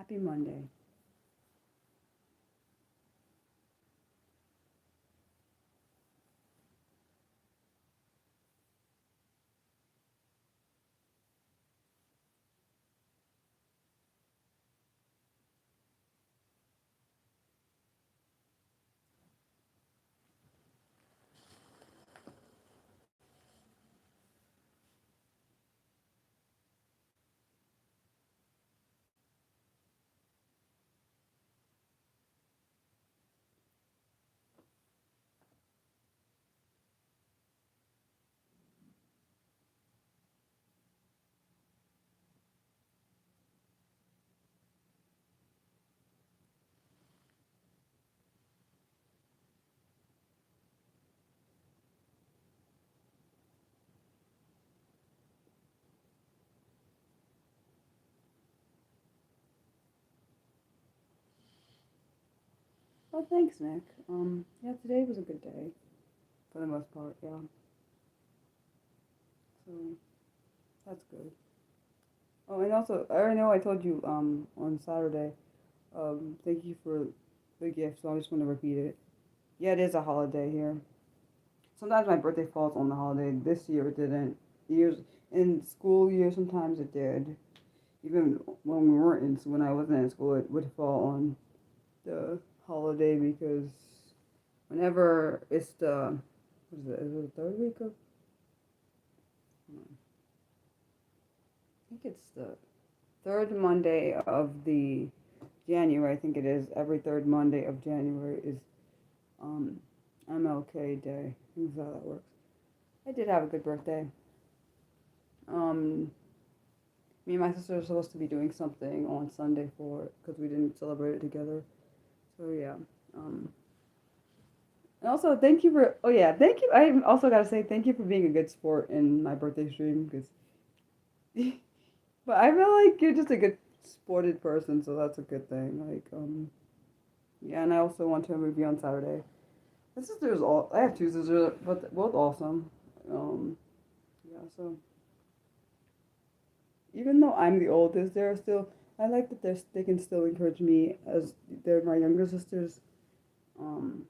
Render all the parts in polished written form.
Happy Monday. Well, thanks, Nick. Yeah, today was a good day for the most part. Yeah, so that's good. Oh, and also, I already know I told you on Saturday. Thank you for the gift. So I just want to repeat it. Yeah, it is a holiday here. Sometimes my birthday falls on the holiday. This year it didn't. Years in school year sometimes it did. Even when we weren't in when I wasn't in school, it would fall on the holiday because whenever it's the what is it? Is it the third week of? I think it's the third Monday of the January. I think it is. Every third Monday of January is um, MLK Day. I think that's how that works. I did have a good birthday. Um, Me and my sister are supposed to be doing something on Sunday for it because we didn't celebrate it together. So yeah. Um, and also thank you for. Oh yeah, thank you. I also gotta say thank you for being a good sport in my birthday stream because. But I feel like you're just a good sported person, so that's a good thing. Yeah, and I also went to a movie on Saturday. My sister's all. I have two sisters, but both awesome. Yeah, so even though I'm the oldest, they're still. I like that they can still encourage me as they're my younger sisters. Um,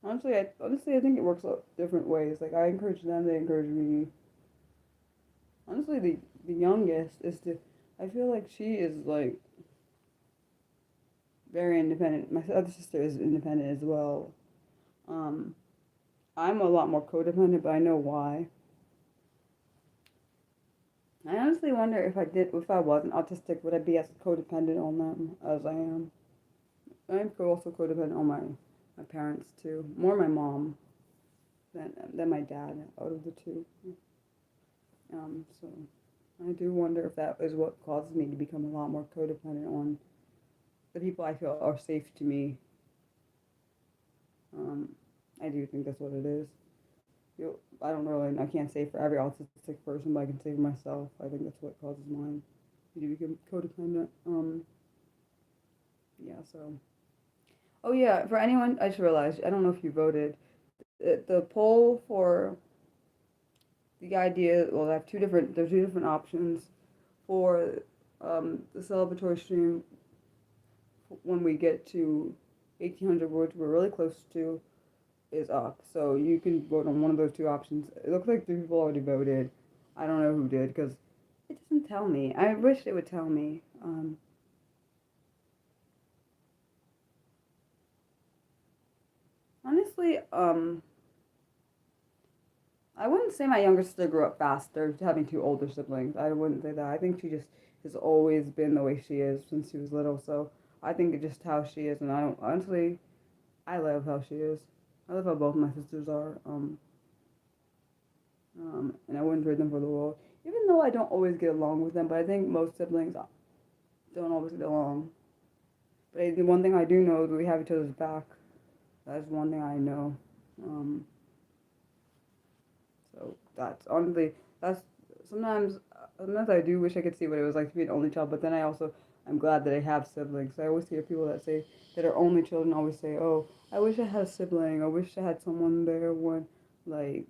honestly, I think it works out different ways. Like I encourage them, they encourage me. Honestly, the youngest is the. I feel like she is like very independent. My other sister is independent as well. Um, I'm a lot more codependent, but I know why. I honestly wonder if I wasn't autistic, would I be as codependent on them as I am? I'm also codependent on my parents too. More my mom than my dad out of the two. So I do wonder if that is what causes me to become a lot more codependent on the people I feel are safe to me. Um, I do think that's what it is. I don't really, I can't say for every autistic person, but I can say for myself. I think that's what causes mine to become codependent. Yeah, so. Oh, yeah, for anyone, I just realized, I don't know if you voted. The poll for the idea, well, there's two different options for the celebratory stream when we get to 1,800 words, we're really close to, is up. So you can vote on one of those two options. It looks like three people already voted. I don't know who did because it doesn't tell me. I wish it would tell me. Honestly, I wouldn't say my younger sister grew up faster, having two older siblings. I wouldn't say that. I think she just has always been the way she is since she was little. So I think it's just how she is, and I don't honestly. I love how she is. I love how both my sisters are. And I wouldn't trade them for the world. Even though I don't always get along with them, but I think most siblings don't always get along. But the one thing I do know is we have each other's back. That's one thing I know. Um, so that's honestly that's sometimes sometimes I do wish I could see what it was like to be an only child, but then I'm glad that I have siblings. I always hear people that are only children always say, "Oh, I wish I had a sibling. I wish I had someone there when like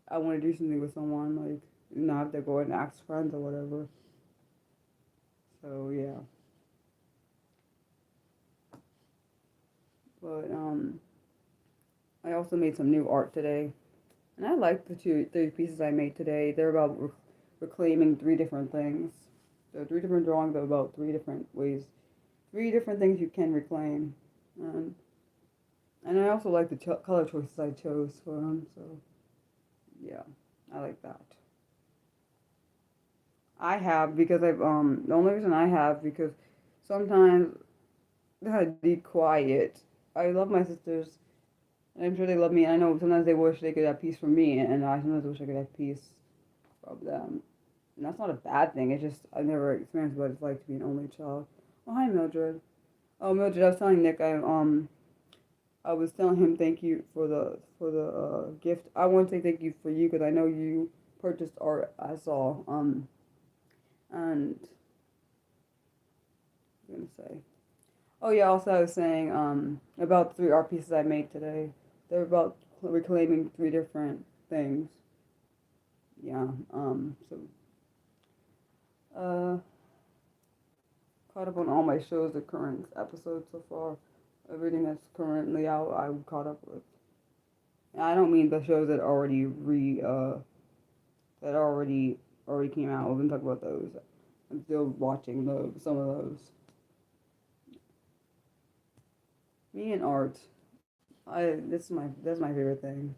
I want to do something with someone like not have to go and ask friends or whatever." So yeah. also made some new art today. And I like the three pieces I made today. They're about reclaiming three different things. So three different drawings about three different ways, three different things you can reclaim. Um, and I also like the color choices I chose for them. So yeah, I like that. I have because the only reason I have because sometimes they gotta be quiet. I love my sisters, and I'm sure they love me. And I know sometimes they wish they could have peace from me, and I sometimes wish I could have peace from them. And that's not a bad thing. It's just I've never experienced what it's like to be an only child. Oh hi Mildred. Oh Mildred, I was telling Nick I was telling him thank you for the gift. I want to say thank you for you because I know you purchased art. I saw and I'm gonna say. Oh yeah, also I was saying about three art pieces I made today. They're about reclaiming three different things. Yeah. So uh caught up on all my shows, the current episodes so far. Everything that's currently out I'm caught up with. And I don't mean the shows that already came out. We've been talking about those. I'm still watching some of those. Me and art. That's my favorite thing.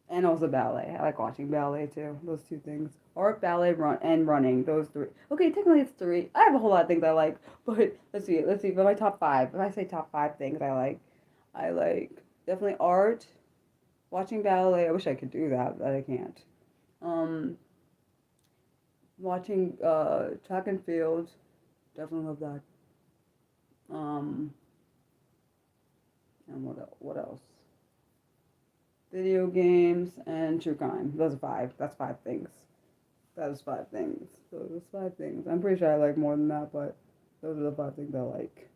And also ballet. I like watching ballet too. Those two things. Art, ballet, running. Those three. Okay, technically it's three. I have a whole lot of things I like, but let's see. Let's see. But my top five. If I say top five things I like definitely art, watching ballet. I wish I could do that, but I can't. Um, Watching track and field. Definitely love that. Um, and what else? Video games and true crime. Those are five. That's five things. That is five things. So those five things. I'm pretty sure I like more than that, but those are the five things I like.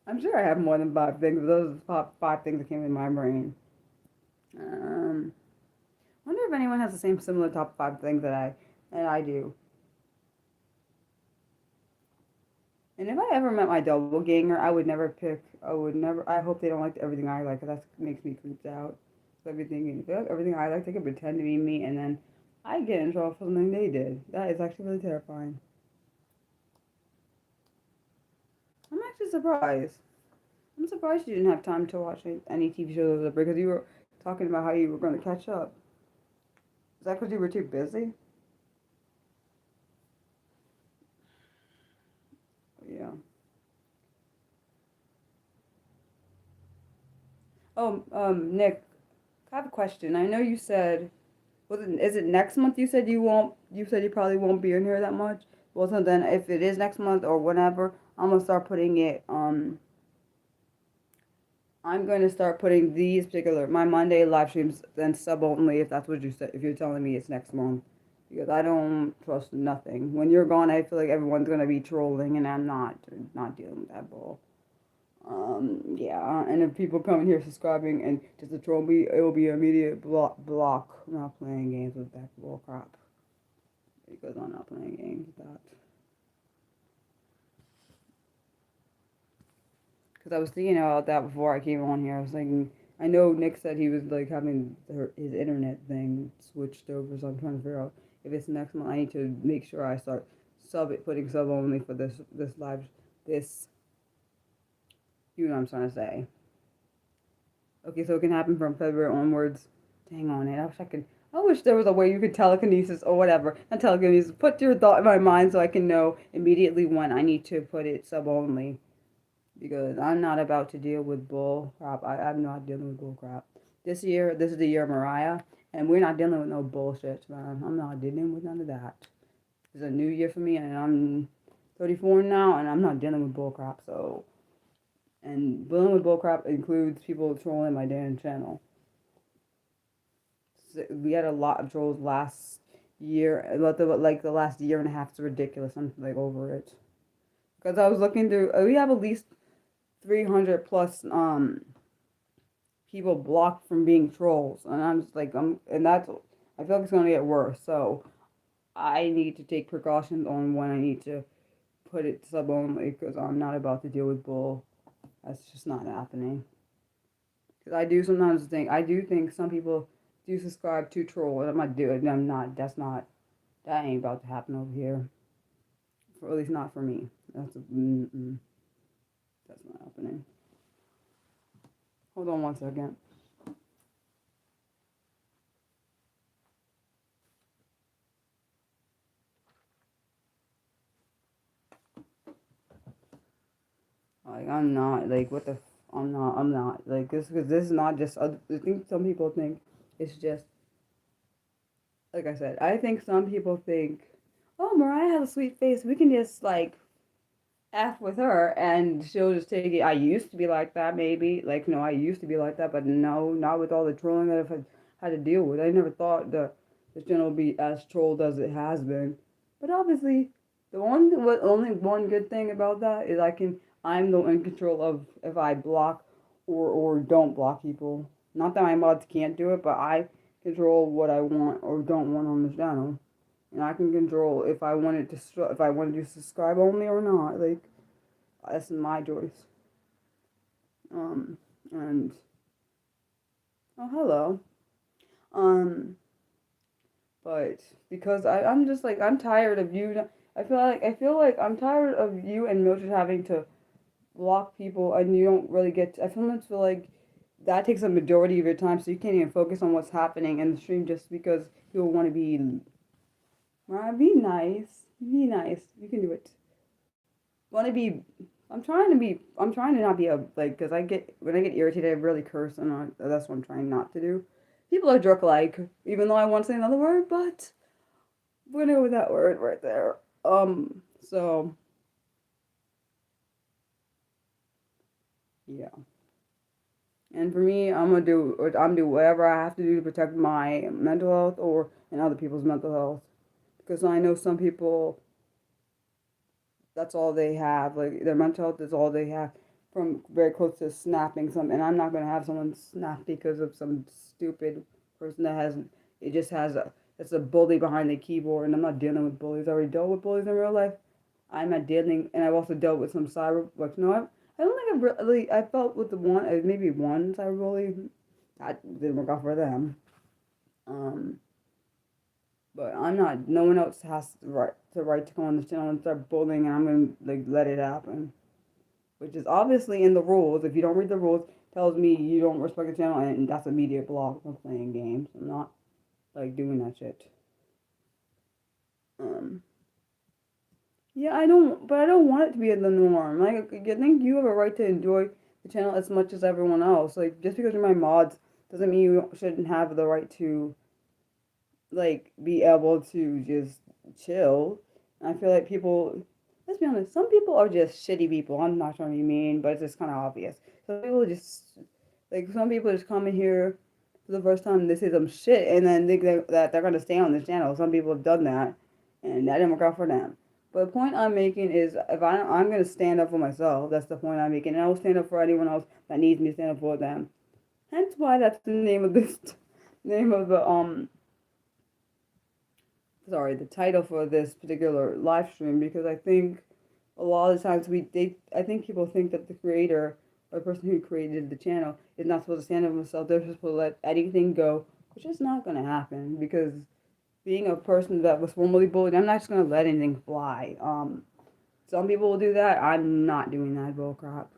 I'm sure I have more than five things, but those are the top five things that came in my brain. Um, Wonder if anyone has the same similar top five things that I do. And if I ever met my doppelganger, I would never pick. I would never. I hope they don't like everything I like, 'cause that makes me creeped out. So everything, if they like everything I like, they can pretend to be me, and then I get in trouble for something they did. That is actually really terrifying. I'm actually surprised. I'm surprised you didn't have time to watch any TV shows over the break because you were talking about how you were going to catch up. Is that because you were too busy? Yeah. Oh, Nick, I have a question. I know you said, is it next month you said you won't, you said you probably won't be in here that much? Well, so then if it is next month or whenever, I'm going to start putting these my Monday live streams then sub only if that's what you said, if you're telling me it's next month. Because I don't trust nothing. When you're gone, I feel like everyone's going to be trolling and I'm not dealing with that bull. Yeah, and if people come in here subscribing and just to troll me, it will be immediate block. I'm not playing games with that bull crap. Because I'm not playing games with that. Because I was thinking about that before I came on here. I was thinking, I know Nick said he was like having his internet thing switched over, so I'm trying to figure out if it's next month. I need to make sure I start putting sub only for this live, this, you know what I'm trying to say. Okay, so it can happen from February onwards. Dang on it. I wish there was a way you could telekinesis or whatever. Not telekinesis. Put your thought in my mind so I can know immediately when I need to put it sub only. Because I'm not about to deal with bull crap. I'm not dealing with bull crap. This is the year of Mariah, and we're not dealing with no bullshit, man. I'm not dealing with none of that. It's a new year for me, and I'm 34 now, and I'm not dealing with bull crap. So, and dealing with bull crap includes people trolling my damn channel. So we had a lot of trolls last year, but the last year and a half is ridiculous. I'm like over it. Because I was looking through, we have at least 300 plus people blocked from being trolls, and I'm just like and that's I feel like it's gonna get worse. So I need to take precautions on when I need to put it sub only because I'm not about to deal with bull. That's just not happening. Because I do think some people do subscribe to troll, and I'm not doing, I'm not, that ain't about to happen over here. Or at least not for me. That's not happening. Hold on one second. Like, I'm not, like, what the, I'm not, like, because this is not just, I think some people think it's just, like I said, I think some people think, oh, Mariah has a sweet face, we can just, like, F with her, and she'll just take it. I used to be like that, maybe, like, no, I used to be like that, but no, not with all the trolling that I've had to deal with. I never thought the channel would be as trolled as it has been, but obviously, only one good thing about that is I'm the in control of if I block or don't block people. Not that my mods can't do it, but I control what I want or don't want on the channel, and I can control if I wanted to subscribe only or not. Like, that's my choice. Um, and oh, hello. Um, but because I'm just like, I'm tired of you. I feel like I'm tired of you and Mildred having to block people, and you don't really I sometimes feel like that takes a majority of your time, so you can't even focus on what's happening in the stream just because you'll want to be. Be nice. Be nice. You can do it. Want to be. I'm trying to not be a, like, because when I get irritated, I really curse, and that's what I'm trying not to do. People are jerk like, even though I want to say another word, but we're gonna go with that word right there. So yeah. And for me, I'm do whatever I have to do to protect my mental health or and other people's mental health, because I know some people, that's all they have. Like, their mental health is all they have, from very close to snapping some. And I'm not gonna have someone snap because of some stupid person that has it just has a it's a bully behind the keyboard. And I'm not dealing with bullies. I already dealt with bullies in real life. I'm not dealing, and I've also dealt with some cyber. Like, no, I don't think I felt with the one, maybe one cyberbully. That didn't work out for them. Um, but I'm not. No one else has the right to come on the channel and start bullying, and I'm gonna, like, let it happen, which is obviously in the rules. If you don't read the rules, tells me you don't respect the channel, and that's immediate block from playing games. I'm not, like, doing that shit. Um, yeah, but I don't want it to be the norm. Like, I think you have a right to enjoy the channel as much as everyone else. Like, just because you're my mods doesn't mean you shouldn't have the right to, like, be able to just chill. And I feel like people, let's be honest, some people are just shitty people. I'm not trying to be mean, but it's just kind of obvious. Some people just come in here for the first time and they say some shit and then think that they're going to stay on this channel. Some people have done that, and that didn't work out for them. But the point I'm making is, if I'm going to stand up for myself. That's the point I'm making. And I will stand up for anyone else that needs me to stand up for them. Hence why that's the name of this, name of the, sorry, the title for this particular live stream, because I think a lot of the times I think people think that the creator or the person who created the channel is not supposed to stand up for themselves. They're supposed to let anything go, which is not going to happen, because being a person that was formerly bullied, I'm not just going to let anything fly. Some people will do that. I'm not doing that bullcrap,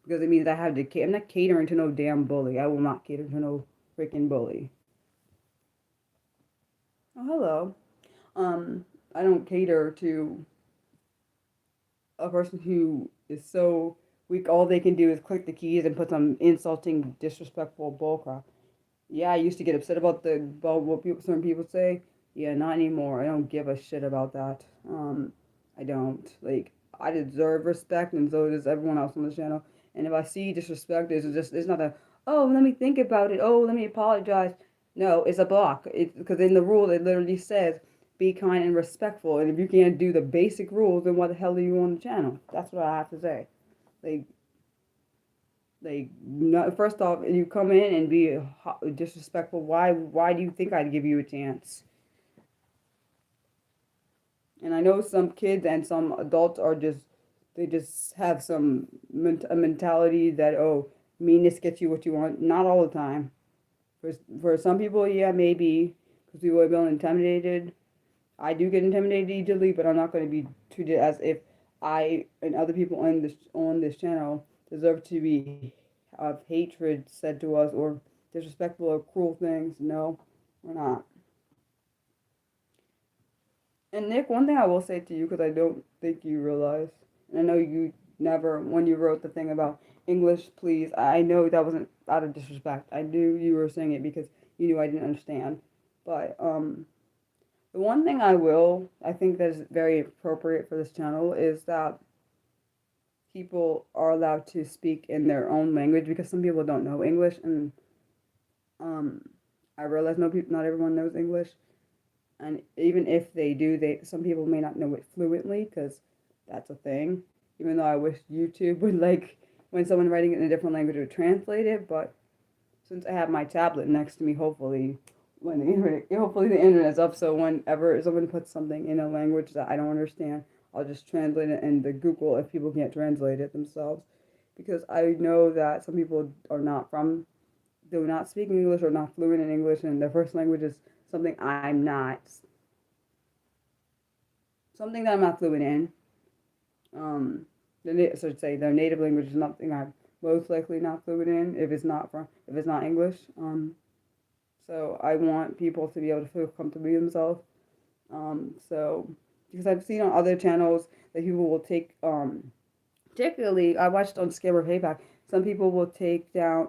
because it means I'm not catering to no damn bully. I will not cater to no freaking bully. Oh, hello. I don't cater to a person who is so weak. All they can do is click the keys and put some insulting, disrespectful bullcrap. Yeah, I used to get upset about what certain people say. Yeah, not anymore. I don't give a shit about that. I don't. Like, I deserve respect, and so does everyone else on the channel. And if I see disrespect, it's not a, oh, let me think about it. Oh, let me apologize. No, it's a block. It's because in the rule it literally says be kind and respectful. And if you can't do the basic rules, then what the hell are you on the channel? That's what I have to say. Like, first off, you come in and be disrespectful. Why do you think I'd give you a chance? And I know some kids and some adults they just have a mentality that, oh, meanness gets you what you want. Not all the time. For some people, yeah, maybe, because people are feeling intimidated. I do get intimidated easily, but I'm not going to be treated as if I and other people on this channel deserve to be of hatred said to us or disrespectful or cruel things. No, we're not. And Nick, one thing I will say to you, because I don't think you realize, and I know you never, when you wrote the thing about English, please, I know that wasn't out of disrespect. I knew you were saying it because you knew I didn't understand. But the one thing I think that is very appropriate for this channel is that people are allowed to speak in their own language because some people don't know English, and um, I realize not everyone knows English, and even if they do, some people may not know it fluently because that's a thing. Even though I wish YouTube would like when someone writing it in a different language would translate it, but since I have my tablet next to me, hopefully the internet's up, so whenever someone puts something in a language that I don't understand, I'll just translate it in the Google if people can't translate it themselves, because I know that some people do not speak English or not fluent in English, and their first language is something I'm not fluent in. So to say their native language is something I'm most likely not fluent in if it's not English. So I want people to be able to feel comfortable themselves. So because I've seen on other channels that people will particularly I watched on Scammer Payback. Some people will take down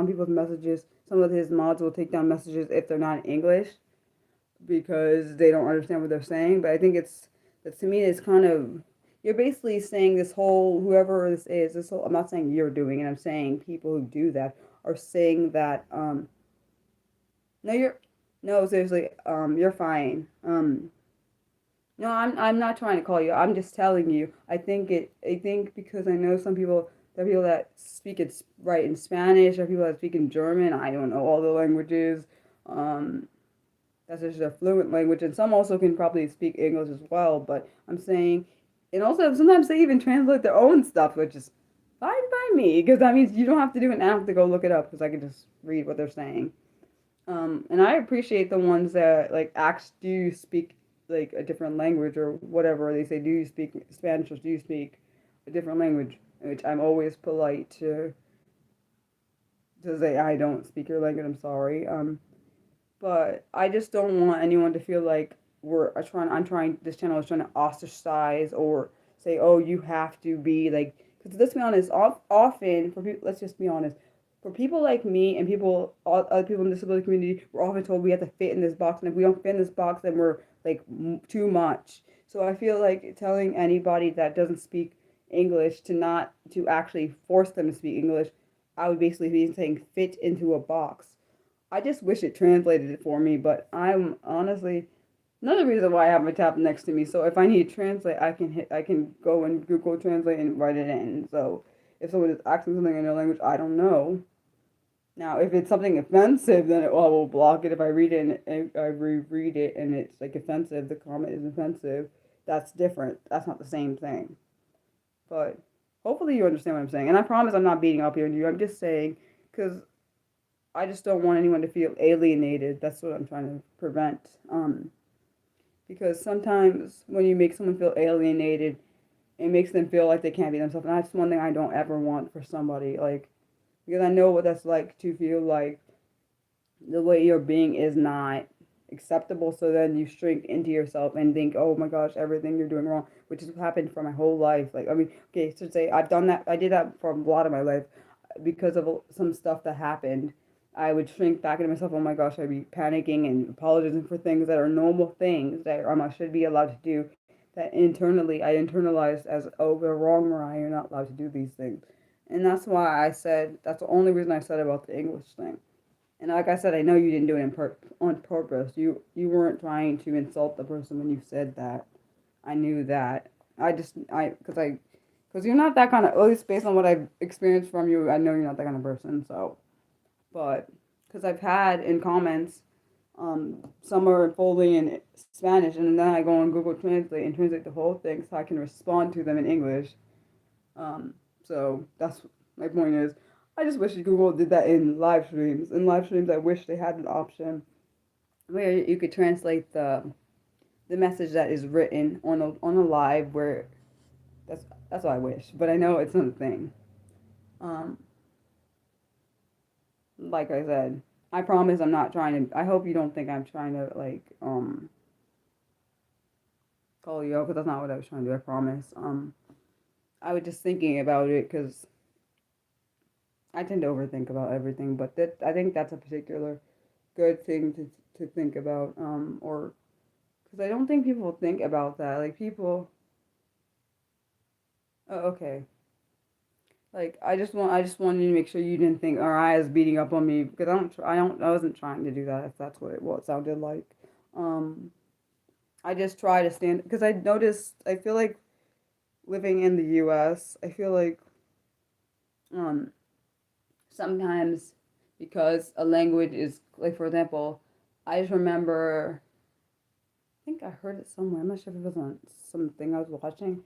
people's messages. Some of his mods will take down messages if they're not in English because they don't understand what they're saying. But I think that to me it's kind of you're basically saying this whole whoever this is this whole I'm not saying you're doing it. I'm saying people who do that are saying that no, no, seriously, you're fine. No, I'm not trying to call you. I'm just telling you. I think because I know there are people that speak it right in Spanish, there are people that speak in German. I don't know all the languages. Um, that's just a fluent language, and some also can probably speak English as well. But I'm saying, and also sometimes they even translate their own stuff, which is fine by me because that means you don't have to do it and I have to go look it up because I can just read what they're saying. And I appreciate the ones that like ask, do you speak like a different language or whatever they say, do you speak Spanish or do you speak a different language? Which I'm always polite to say I don't speak your language. I'm sorry. But I just don't want anyone to feel like this channel is trying to ostracize or say, oh, you have to be like, because let's be honest, often for people, let's just be honest, for people like me and other people in the disability community, we're often told we have to fit in this box, and if we don't fit in this box, then we're like too much. So I feel like telling anybody that doesn't speak English to actually force them to speak English, I would basically be saying fit into a box. I just wish it translated it for me, but I'm honestly another reason why I have my tab next to me. So if I need to translate, I can go and Google Translate and write it in. So if someone is asking something in their language I don't know, now if it's something offensive, then I will block it. If I read it and I reread it and it's like offensive, the comment is offensive. That's different. That's not the same thing. But hopefully you understand what I'm saying. And I promise I'm not beating up on you. I'm just saying because I just don't want anyone to feel alienated. That's what I'm trying to prevent. Because sometimes when you make someone feel alienated, it makes them feel like they can't be themselves. And that's one thing I don't ever want for somebody. Like, because I know what that's like to feel like the way you're being is not acceptable. So then you shrink into yourself and think, oh my gosh, everything you're doing wrong, which has happened for my whole life. Like, I mean, okay, so say I've done that. I did that for a lot of my life because of some stuff that happened. I would shrink back into myself. Oh my gosh, I'd be panicking and apologizing for things that are normal things that I should be allowed to do. That internally I internalized as, oh, they're wrong, Mariah. You're not allowed to do these things. And that's why I said, that's the only reason I said about the English thing. And like I said, I know you didn't do it on purpose. You weren't trying to insult the person when you said that. I knew that. Because you're not that kind of, at least based on what I've experienced from you, I know you're not that kind of person. So, but, because I've had in comments, some are fully in Spanish, and then I go on Google Translate and translate the whole thing so I can respond to them in English. So that's my point is, I just wish Google did that in live streams. In live streams, I wish they had an option where you could translate the message that is written on a live where that's what I wish. But I know it's not a thing. Um, like I said, I promise I'm not trying to. I hope you don't think I'm trying to like call you out because that's not what I was trying to do. I promise. I was just thinking about it because I tend to overthink about everything, but that I think that's a particular good thing to think about. Or because I don't think people think about that. Like people. Oh, okay. Like I just wanted to make sure you didn't think Mariah is beating up on me because I wasn't trying to do that if that's what it sounded like. Um, I just try to stand because I noticed I feel like living in the U.S. I feel like um sometimes because a language is like for example, I just remember I think I heard it somewhere. I'm not sure if it was on something I was watching.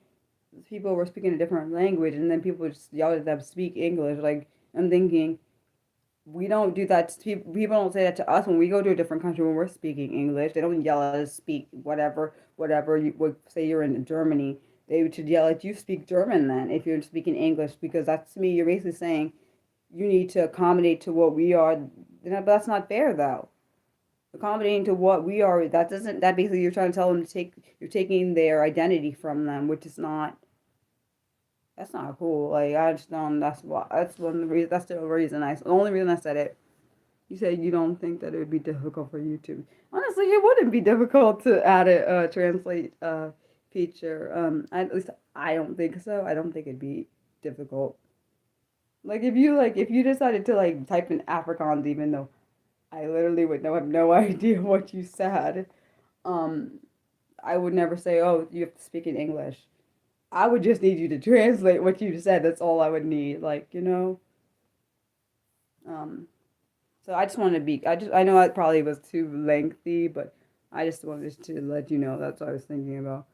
People were speaking a different language and then people just yelled at them speak English. Like I'm thinking we don't do that to people. People don't say that to us when we go to a different country when we're speaking English. They don't yell at us speak whatever you would say you're in Germany. They would yell at you speak German then if you're speaking English because that's to me you're basically saying you need to accommodate to what we are. But that's not fair though. Accommodating to what we are that doesn't that basically you're trying to tell them to take you're taking their identity from them, which is not that's not cool. Like I just don't. That's why. That's one of the reasons. That's the reason. The only reason I said it. You said you don't think that it would be difficult for you to. Honestly, it wouldn't be difficult to add a translate feature. At least I don't think so. I don't think it'd be difficult. Like if you decided to like type in Afrikaans, even though I literally would know have no idea what you said, um, I would never say, oh, you have to speak in English. I would just need you to translate what you said. That's all I would need. Like Um, so I just want to be. I know it probably was too lengthy, but I just wanted to let you know that's what I was thinking about.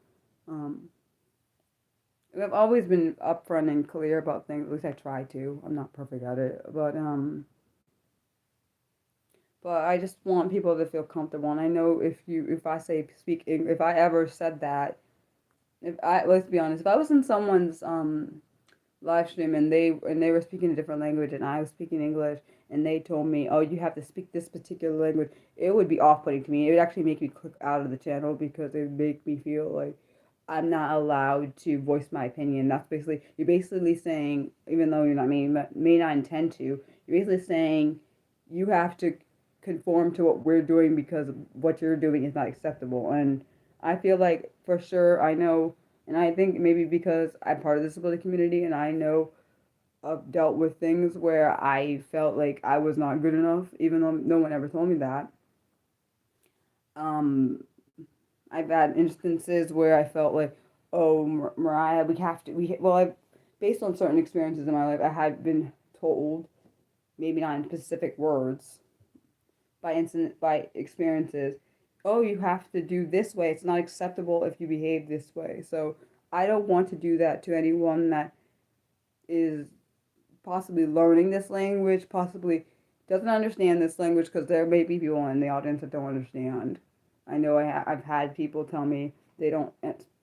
Um, I've always been upfront and clear about things. At least I try to. I'm not perfect at it, but I just want people to feel comfortable. And I know if I say speak, if I ever said that, if I let's be honest, if I was in someone's live stream and they were speaking a different language and I was speaking English and they told me, "Oh, you have to speak this particular language," it would be off-putting to me. It would actually make me click out of the channel because it would make me feel like I'm not allowed to voice my opinion. That's basically you're basically saying, even though you're not may not intend to, you're basically saying you have to conform to what we're doing because what you're doing is not acceptable. And I feel like for sure I know and I think maybe because I'm part of the disability community and I know I've dealt with things where I felt like I was not good enough, even though no one ever told me that. Um, I've had instances where I felt like, oh, Mariah, we have to, well, based on certain experiences in my life, I had been told, maybe not in specific words, by experiences, oh, you have to do this way. It's not acceptable if you behave this way. So I don't want to do that to anyone that is possibly learning this language, possibly doesn't understand this language because there may be people in the audience that don't understand. I know I've had people tell me they don't,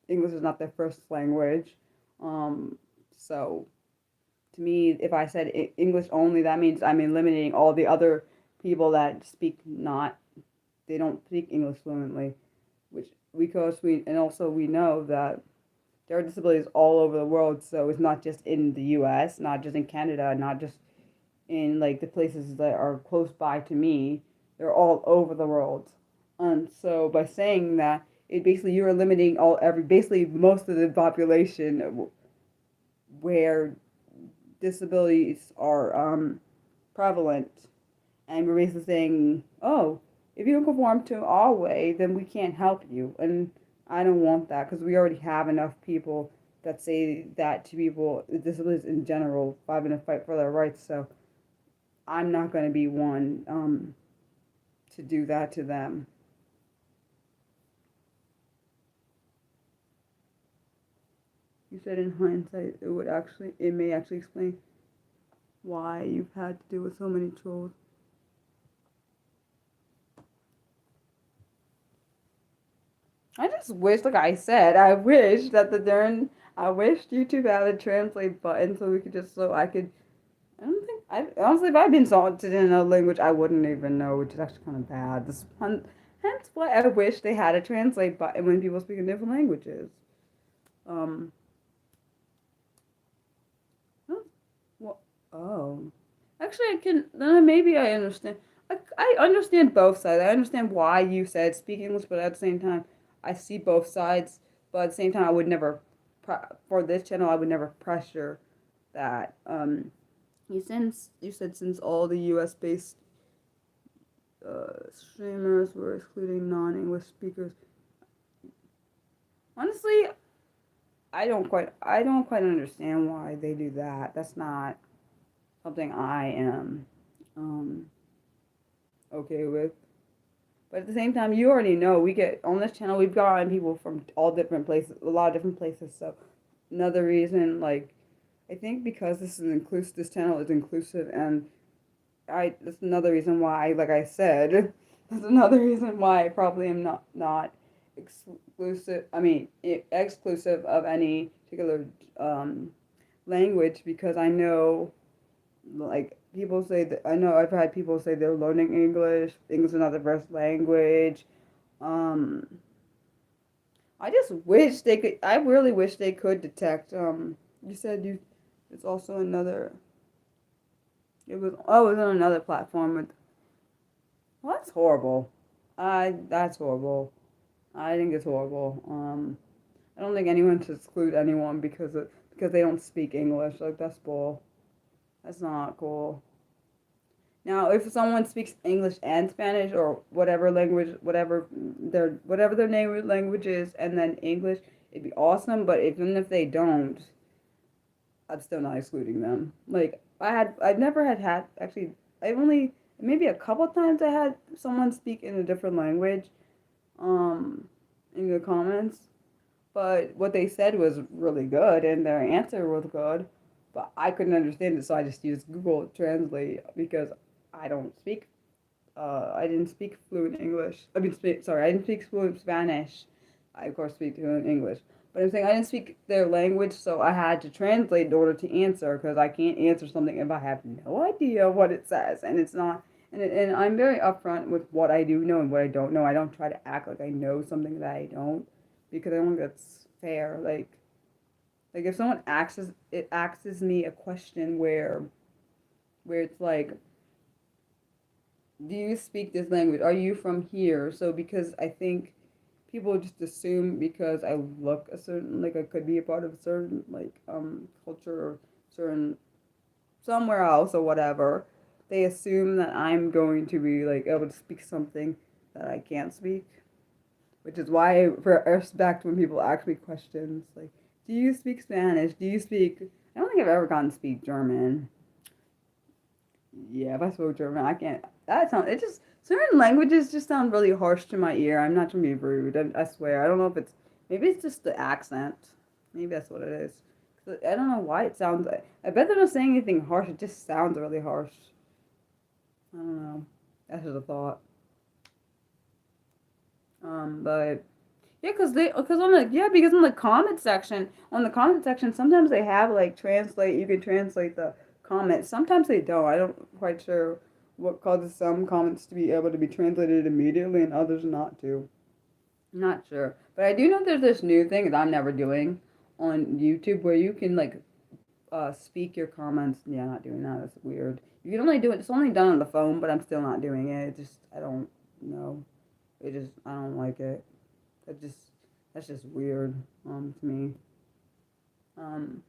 English is not their first language. Um, so to me, if I said English only, that means I'm eliminating all the other people that speak not, they don't speak English fluently, which because and also we know that there are disabilities all over the world, so it's not just in the U.S., not just in Canada, not just in like the places that are close by to me. They're all over the world, and so by saying that, it basically you're limiting basically most of the population where disabilities are prevalent, and we're basically saying, oh, if you don't conform to our way, then we can't help you. And I don't want that because we already have enough people that say that to people with disabilities in general, fighting to fight for their rights. So I'm not going to be one to do that to them. You said in hindsight, it may actually explain. why you've had to deal with so many trolls. I just wish, like I said, I wish that I wish YouTube had a translate button so we could so I could. I don't think honestly, if I'd been salted in another language, I wouldn't even know, which is actually kind of bad. Hence why I wish they had a translate button when people speak in different languages. Um, huh, well, oh, actually, I can. Then maybe I understand. I understand both sides. I understand why you said speak English, but at the same time, I see both sides. But at the same time, I would never, for this channel, I would never pressure that. You said since all the U.S. based streamers were excluding non-English speakers. Honestly, I don't quite understand why they do that. That's not something I am um, okay with. But at the same time, you already know we get on this channel. We've gotten people from all different places, a lot of different places. So another reason, like I think because this is inclusive, this channel is inclusive, and that's another reason why, like I said, that's another reason why I probably am not exclusive. I mean, exclusive of any particular um, language because I know, like people say that I know I've had people say they're learning English. English is not their first language. Um, I just wish they could. I really wish they could detect. You said you. It's also another. It was on another platform with. Well, that's horrible. That's horrible. I think it's horrible. I don't think anyone should exclude anyone because they don't speak English. Like that's bull. That's not cool. Now, if someone speaks English and Spanish or whatever language, whatever their native language is, and then English, it'd be awesome. But even if they don't, I'm still not excluding them. Like I've never had actually. I've only maybe a couple times I had someone speak in a different language, um, in the comments. But what they said was really good, and their answer was good. But I couldn't understand it, so I just used Google Translate because I don't speak. I didn't speak fluent English. Sorry, I didn't speak fluent Spanish. I of course speak fluent English, but I'm saying I didn't speak their language, so I had to translate in order to answer because I can't answer something if I have no idea what it says, and it's not. And I'm very upfront with what I do know and what I don't know. I don't try to act like I know something that I don't because I don't think that's fair. Like if someone asks me a question where it's like, do you speak this language? Are you from here? So because I think people just assume because I look a certain like I could be a part of a certain culture or certain somewhere else or whatever, they assume that I'm going to be like able to speak something that I can't speak. Which is why for us back to when people ask me questions like, do you speak Spanish? Do you speak I don't think I've ever gotten to speak German. Yeah, if I spoke German, I can't. It just, certain languages just sound really harsh to my ear. I'm not trying to be rude. I swear. I don't know if maybe it's just the accent. Maybe that's what it is. I don't know why it sounds, I bet they're not saying anything harsh. It just sounds really harsh. I don't know. That's just a thought. But yeah, because on the comment section, sometimes they have like you can translate the comments. Sometimes they don't. I don't quite sure what causes some comments to be able to be translated immediately and others not to. Not sure. But I do know there's this new thing that I'm never doing on YouTube where you can like speak your comments. Yeah, not doing that. That's weird. You can only do it. It's only done on the phone, but I'm still not doing it. I don't know. I don't like it. That just that's just weird to me. Um,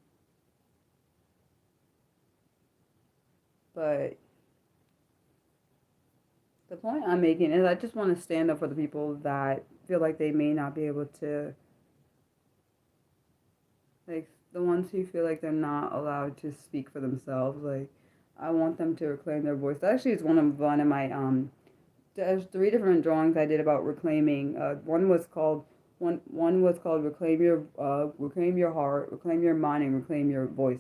but the point I'm making is I just want to stand up for the people that feel like they may not be able to, like the ones who feel like they're not allowed to speak for themselves. Like I want them to reclaim their voice. That actually is one of my there's three different drawings I did about reclaiming. One was called reclaim your heart, reclaim your mind, and reclaim your voice.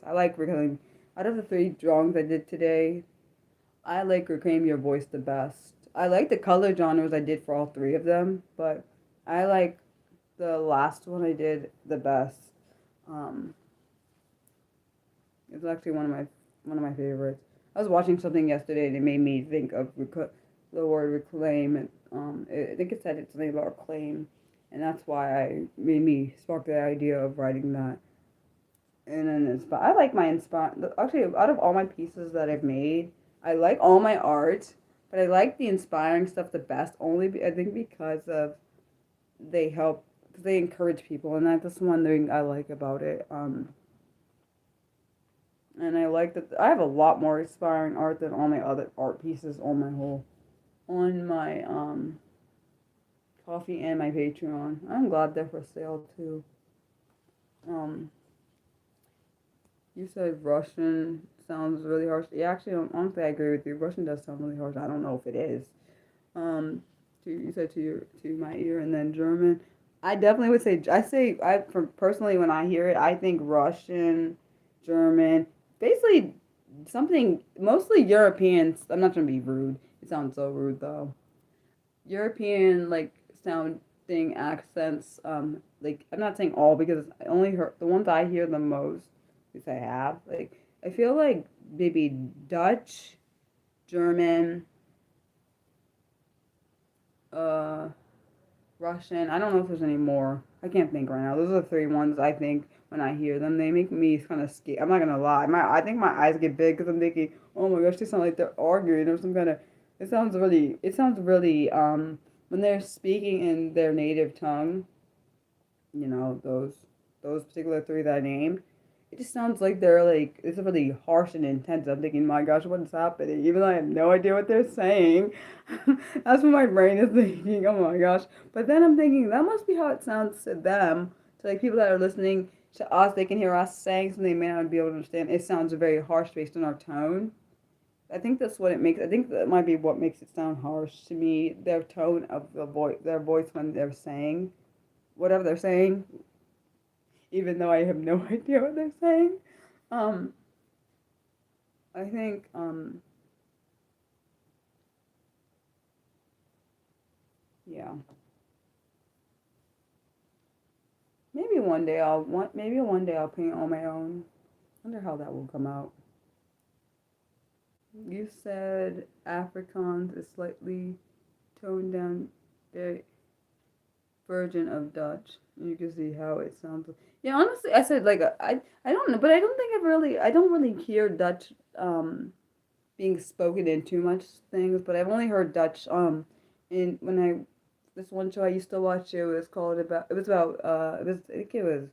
Out of the three drawings I did today, I like Reclaim Your Voice the best. I like the color genres I did for all three of them, but I like the last one I did the best. Um, it's actually one of my favorites. I was watching something yesterday and it made me think of the word reclaim. And, I think it said it's something about reclaim, and that's why I made me spark the idea of writing that. And then I like my inspire. Actually, out of all my pieces that I've made, I like all my art, but I like the inspiring stuff the best. I think because of they help, because they encourage people, and that's one thing I like about it. And I like that I have a lot more inspiring art than all my other art pieces on my Coffee and my Patreon. I'm glad they're for sale too. Um, you said Russian sounds really harsh. Yeah, actually, honestly, I agree with you. Russian does sound really harsh. I don't know if it is. You said to my ear, and then German. I definitely would say personally when I hear it, I think Russian, German, basically something mostly Europeans. I'm not trying to be rude. It sounds so rude though. European like sounding accents. Like I'm not saying all because I only heard the ones I hear the most. Which I have like I feel like maybe Dutch, German, uh, Russian. I don't know if there's any more. I can't think right now. Those are the three ones I think when I hear them. They make me kind of scared. I'm not gonna lie. I think my eyes get big because I'm thinking, oh my gosh, they sound like they're arguing or some kind of. It sounds really. When they're speaking in their native tongue, those particular three that I named. It just sounds like they're like it's really harsh and intense. I'm thinking, my gosh, what is happening? Even though I have no idea what they're saying, that's what my brain is thinking. Oh my gosh! But then I'm thinking that must be how it sounds to them. To like people that are listening to us, they can hear us saying something they may not be able to understand. It sounds very harsh based on our tone. I think that's what it makes. I think that might be what makes it sound harsh to me. Their tone of their voice when they're saying whatever they're saying, even though I have no idea what they're saying. Um, I think, yeah, maybe one day I'll paint on my own. Wonder how that will come out. You said Afrikaans is slightly toned down version of Dutch. You can see how it sounds. Yeah, honestly, I said like I don't know, but I don't really hear Dutch being spoken in too much things, but I've only heard Dutch in when I this one show I used to watch it was about I think it was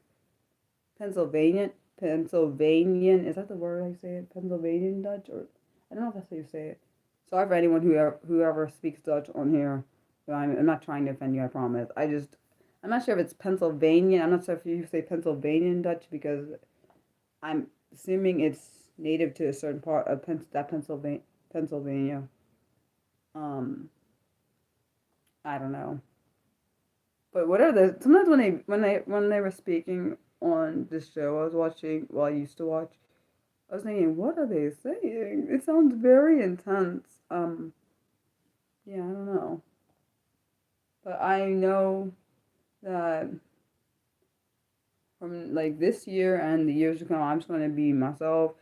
Pennsylvanian, is that the word I say it? Pennsylvanian Dutch, or I don't know if that's how you say it. Sorry for anyone whoever speaks Dutch on here. I'm not trying to offend you, I promise. I'm not sure if it's Pennsylvanian. I'm not sure if you say Pennsylvanian Dutch because I'm assuming it's native to a certain part of Pennsylvania. Um, I don't know. But whatever sometimes when they were speaking on this show I was watching, well, I used to watch, I was thinking, what are they saying? It sounds very intense. Yeah, I don't know. But I know that from like this year and the years to come, I'm just gonna be myself,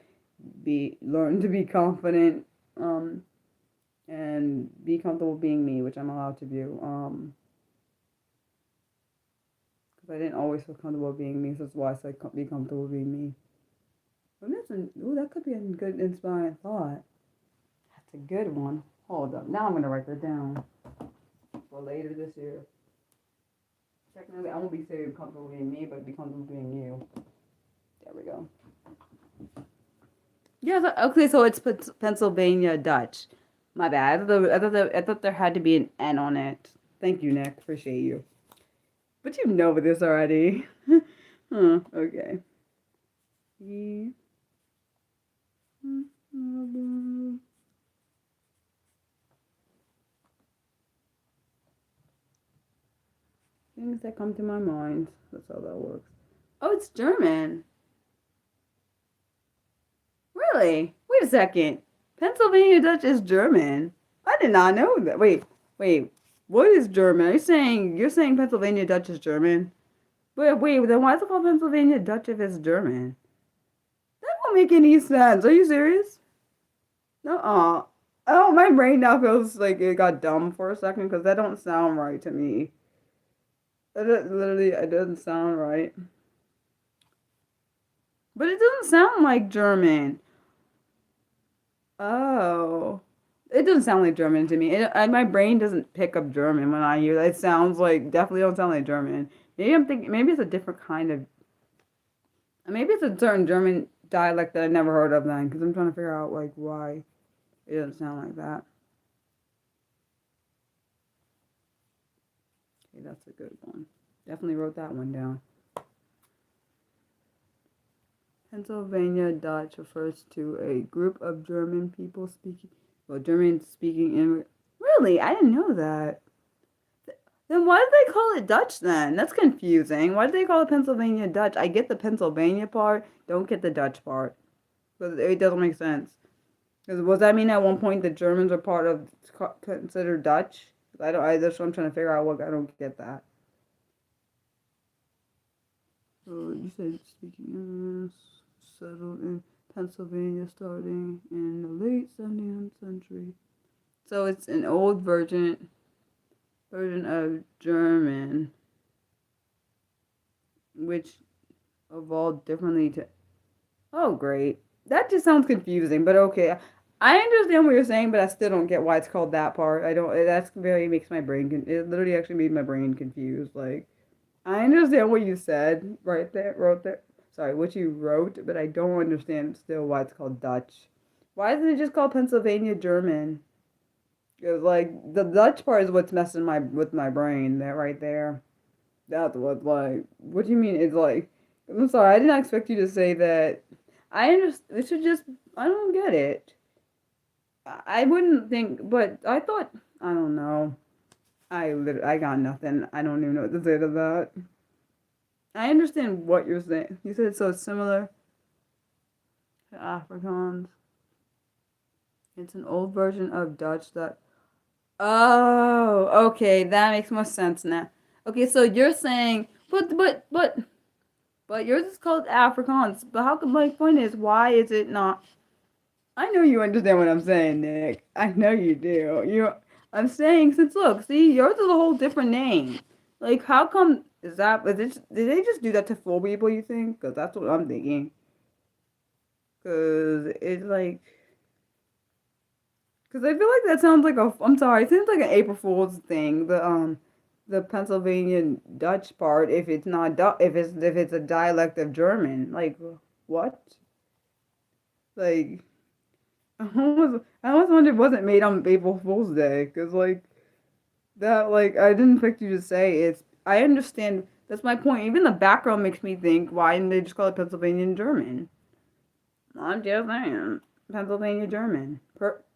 learn to be confident, and be comfortable being me, which I'm allowed to do. Because I didn't always feel comfortable being me, so that's why I said be comfortable being me. But that could be a good inspiring thought. That's a good one. Hold up. Now I'm gonna write that down for later this year. Technically, I won't be saying comfortable being me, but be comfortable being you. There we go. Yeah. Okay. So it's Pennsylvania Dutch. My bad. I thought there had to be an N on it. Thank you, Nick. Appreciate you. But you know this already. Huh. Okay. Yeah. Things that come to my mind. That's how that works. Oh, it's German. Really? Wait a second. Pennsylvania Dutch is German. I did not know that. Wait. What is German? Are you saying you're saying Pennsylvania Dutch is German? Wait. Then why is it called Pennsylvania Dutch if it's German? That don't make any sense. Are you serious? No. Oh, my brain now feels like it got dumb for a second because that don't sound right to me. Literally, it doesn't sound right. But it doesn't sound like German. Oh. It doesn't sound like German to me. My brain doesn't pick up German when I hear that. It sounds like, definitely don't sound like German. Maybe I'm thinking, maybe it's a different kind of, maybe it's a certain German dialect that I never heard of then, because I'm trying to figure out, like, why it doesn't sound like that. Okay, that's a good one. Definitely wrote that one down. Pennsylvania Dutch refers to a group of German people speaking, well, German speaking immigrants. Really? I didn't know that. Then why did they call it Dutch then? That's confusing. Why did they call it Pennsylvania Dutch? I get the Pennsylvania part, don't get the Dutch part. But it doesn't make sense. Because was that mean at one point the Germans are part of considered Dutch? That's what I'm trying to figure out. What I don't get that. So you said speaking immigrants settled in Pennsylvania starting in the late 17th century. So it's an old version of German, which evolved differently to. Oh, great. That just sounds confusing, but okay. I understand what you're saying, but I still don't get why it's called that part. I don't. That's very makes my brain. It literally actually made my brain confused. Like, I understand what you said right there, wrote there. Sorry, what you wrote, but I don't understand still why it's called Dutch. Why isn't it just called Pennsylvania German? Cause like the Dutch part is what's messing with my brain. That right there. That's what like. What do you mean? It's like. I'm sorry. I did not expect you to say that. I understand. It should just. I don't get it. I wouldn't think, but I thought. I don't know. I got nothing. I don't even know what to say to that. I understand what you're saying. You said so it's similar to Afrikaans. It's an old version of Dutch that. Oh, okay, that makes more sense now. Okay, so you're saying, but yours is called Afrikaans. But how come? My point is, why is it not? I know you understand what I'm saying, Nick. I know you do. I'm saying since look, see, yours is a whole different name. Like, how come did they just do that to fool people? You think? Because that's what I'm thinking. Because it's like, because I feel like that sounds like a. I'm sorry, it seems like an April Fool's thing. The Pennsylvania Dutch part. If it's not if it's a dialect of German, like what? Like. I almost wonder it wasn't made on April Fool's Day, cause like that, like I didn't expect you to say it's. I understand. That's my point. Even the background makes me think, why didn't they just call it Pennsylvania German? I'm just saying, Pennsylvania German.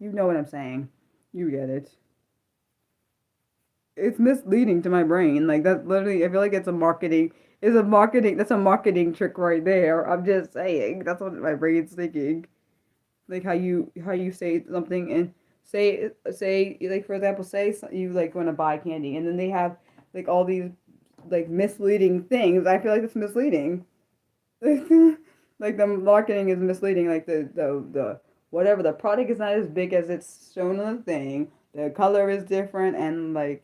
You know what I'm saying. You get it. It's misleading to my brain. Like that's literally. I feel like it's a marketing. It's a marketing. That's a marketing trick right there. I'm just saying. That's what my brain's thinking. Like how you say something and say like for example say you like want to buy candy and then they have like all these like misleading things. I feel like it's misleading. Like the marketing is misleading. Like the whatever the product is not as big as it's shown on the thing. The color is different and like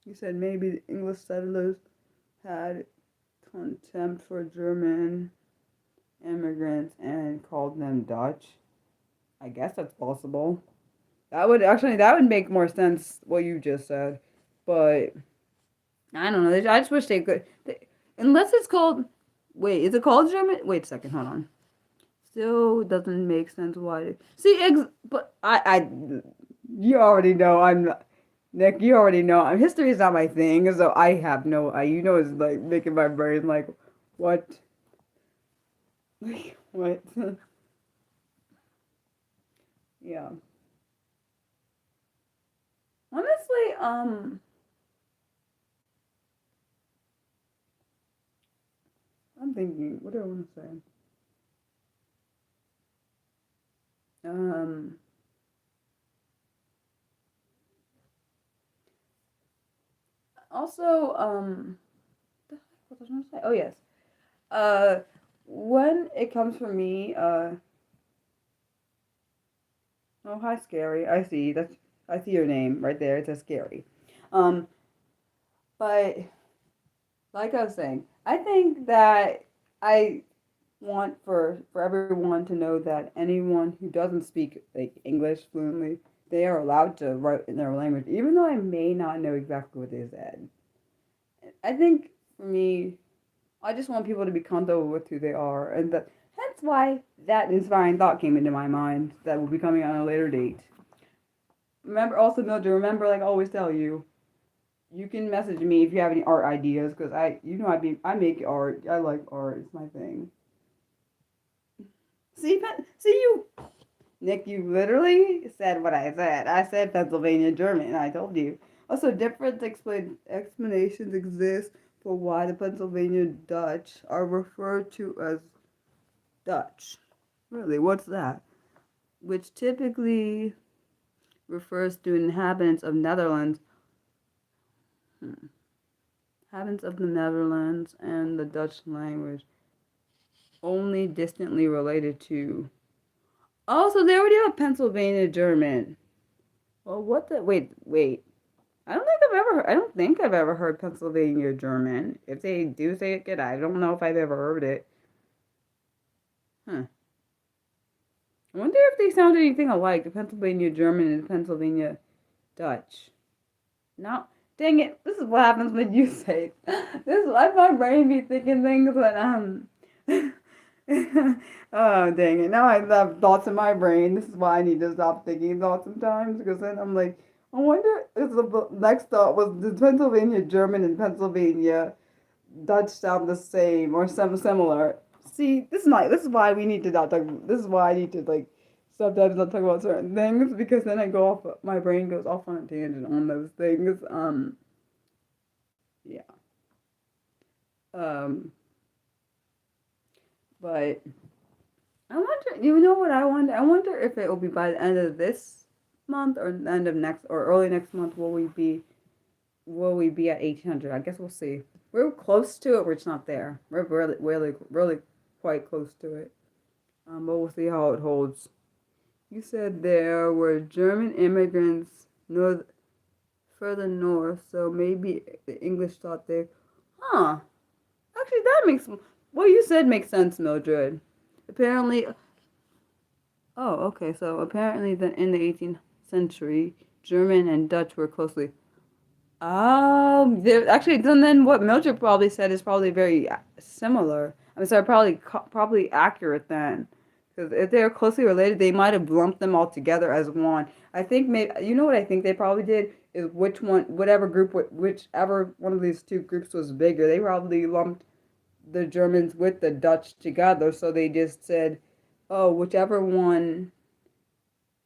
you said maybe the English settlers had contempt for German immigrants and called them Dutch. I guess that's possible. That would make more sense what you just said, but I don't know. I just wish they could. Unless it's called. Wait, is it called German? Wait a second. Hold on. Still doesn't make sense why. See, but you already know I'm not. Nick, you already know history is not my thing, so I have no. It's like making my brain like, what? Like what? Yeah. Honestly, I'm thinking, what do I want to say? Um, also, what was I going to say? Oh yes. Uh, when it comes from me, oh hi, Scary. I see your name right there. It says Scary. Um, but like I was saying, I think that I want for everyone to know that anyone who doesn't speak like English fluently, they are allowed to write in their language, even though I may not know exactly what they said. I think for me, I just want people to be comfortable with who they are, and that's why that inspiring thought came into my mind that will be coming on a later date. Remember, also, Mildred, remember, like I always tell you, you can message me if you have any art ideas, because I make art. I like art. It's my thing. See you, Nick. You literally said what I said. I said Pennsylvania German. I told you. Also, different explanations exist for why the Pennsylvania Dutch are referred to as Dutch. Really, what's that? Which typically refers to inhabitants of Netherlands, inhabitants of the Netherlands and the Dutch language, only distantly related to. Oh, so they already have Pennsylvania German. Well, what the? Wait. I don't think I've ever heard Pennsylvania German. If they do say it good, I don't know if I've ever heard it. Huh. I wonder if they sound anything alike, the Pennsylvania German and the Pennsylvania Dutch. No, dang it. This is what happens when you say it. This is why my brain be thinking things when oh dang it. Now I have thoughts in my brain. This is why I need to stop thinking thoughts sometimes because then I'm like, I wonder if the next thought was the Pennsylvania German and Pennsylvania Dutch sound the same or some similar. See, this is why we need to not talk. This is why I need to like sometimes not talk about certain things because then I go off. My brain goes off on a tangent on those things. Yeah. Um, but I wonder. You know what I wonder? I wonder if it will be by the end of this month or the end of next or early next month. Will we be at 1800? I guess we'll see. We're close to it. We're just not there. We're really quite close to it. But we'll see how it holds. You said there were German immigrants further north, so maybe the English thought they. Huh. Actually, that makes what you said makes sense, Mildred. Apparently, oh, okay. So apparently, then in the 18th century, German and Dutch were closely. Actually, then what Mildred probably said is probably very similar. I mean, sorry, probably accurate then, because if they're closely related, they might have lumped them all together as one. I think maybe you know what I think they probably did is whichever one of these two groups was bigger, they probably lumped the Germans with the Dutch together. So they just said, oh, whichever one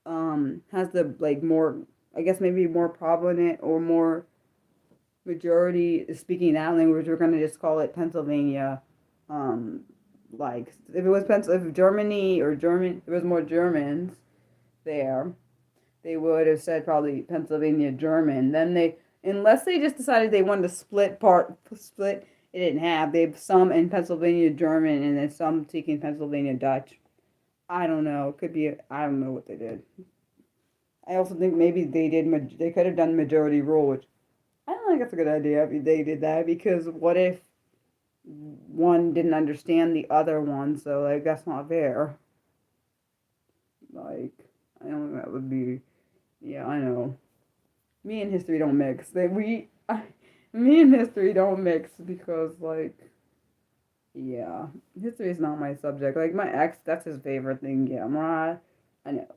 has the like more, I guess maybe more prominent or more majority is speaking that language, we're gonna just call it Pennsylvania. Um, like if it was if Germany or German, there was more Germans there, they would have said probably Pennsylvania German. Then unless they just decided they wanted to split, it didn't have. They have some in Pennsylvania German and then some speaking Pennsylvania Dutch. I don't know. It could be. I don't know what they did. I also think maybe they could have done majority rule, which I don't think that's a good idea if they did that because what if one didn't understand the other one? So like that's not fair. Like I don't think that would be. Yeah, I know. Me and history don't mix. Me and history don't mix because like yeah, history is not my subject. Like my ex, that's his favorite thing. Yeah, right. I know.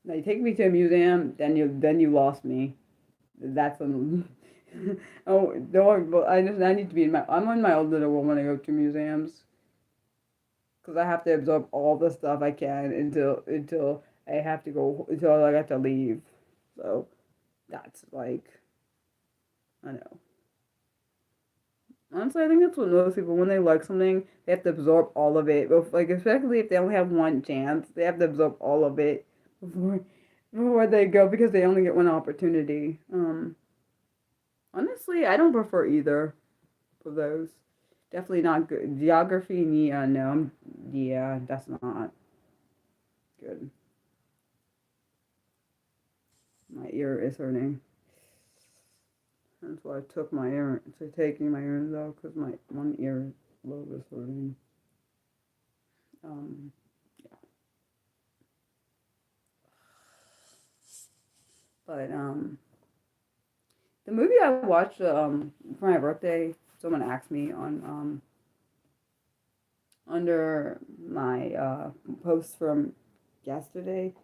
Now you take me to a museum, then you lost me. That's when. Oh, no, but I need to be in my. I'm in my old little world when I go to museums because I have to absorb all the stuff I can until I have to go until I have to leave. So that's like I know. Honestly, I think that's what most people, when they like something, they have to absorb all of it. Like, especially if they only have one chance, they have to absorb all of it before before they go because they only get one opportunity. Honestly, I don't prefer either of those. Definitely not good. Geography, yeah, no, yeah, that's not good. My ear is hurting. That's why I took my ear, so taking my ears out because my one ear lobe is hurting. Um, but the movie I watched for my birthday, someone asked me on under my post from yesterday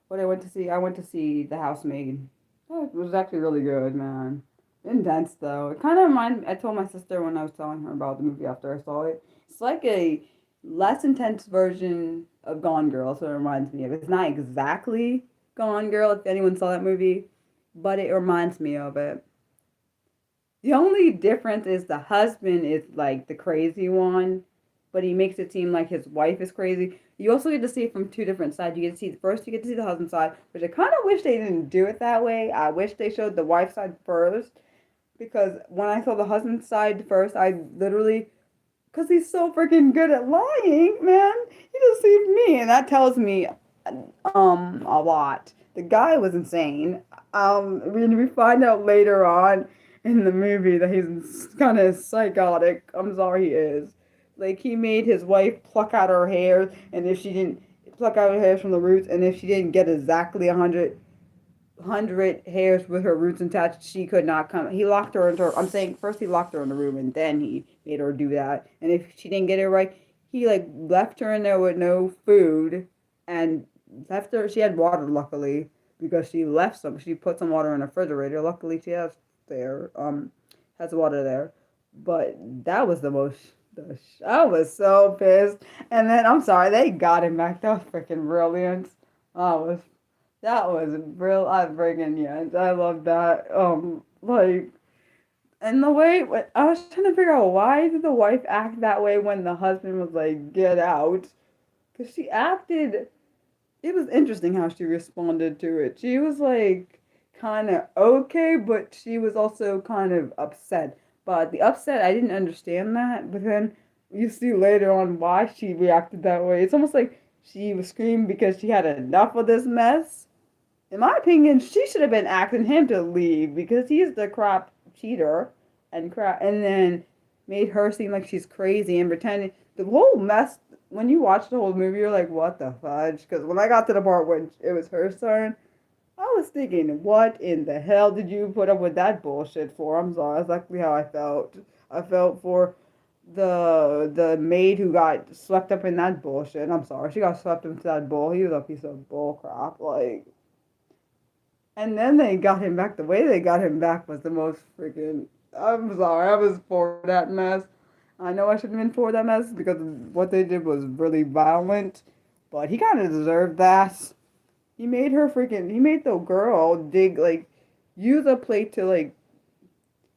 what I went to see. I went to see The Housemaid. Oh, it was actually really good, man. Intense though. It kind of reminded. I told my sister when I was telling her about the movie after I saw it. It's like a less intense version of Gone Girl. So it reminds me of. It's not exactly Gone Girl. If anyone saw that movie, but it reminds me of it. The only difference is the husband is like the crazy one, but he makes it seem like his wife is crazy. You also get to see it from two different sides. You get to see first, you get to see the husband side, which I kind of wish they didn't do it that way. I wish they showed the wife side first because when I saw the husband side first, I literally, because he's so freaking good at lying, man. He deceived me, and that tells me a lot. The guy was insane. We find out later on in the movie that he's kind of psychotic. I'm sorry, he is. Like he made his wife pluck out her hair, and if she didn't pluck out her hair from the roots, and if she didn't get exactly 100 hairs with her roots attached, she could not come. He locked her into. I'm saying first he locked her in the room, and then he made her do that. And if she didn't get it right, he like left her in there with no food, and left her. She had water, luckily, because she left some. She put some water in the refrigerator. Luckily, she has there. Has water there. But that was the most. I was so pissed. And then I'm sorry, they got him back. That was freaking brilliant. I was that was real. I freaking yes, I love that. Like, and the way I was trying to figure out why did the wife act that way when the husband was like, "Get out," because she acted. It was interesting how she responded to it. She was like kind of okay, but she was also kind of upset. But the upset, I didn't understand that. But then you see later on why she reacted that way. It's almost like she was screaming because she had enough of this mess. In my opinion, she should have been asking him to leave because he's the crap cheater and then made her seem like she's crazy and pretending the whole mess. When you watch the whole movie, you're like, what the fudge? Because when I got to the part when it was her turn, I was thinking, what in the hell did you put up with that bullshit for? I'm sorry, that's exactly how I felt. I felt for the maid who got swept up in that bullshit. I'm sorry, she got swept into that bull. He was a piece of bull crap. Like, and then they got him back. The way they got him back was the most freaking. I'm sorry, I was for that mess. I know I shouldn't have been for that mess because what they did was really violent, but he kind of deserved that. He made her freaking. He made the girl dig like, use a plate to like.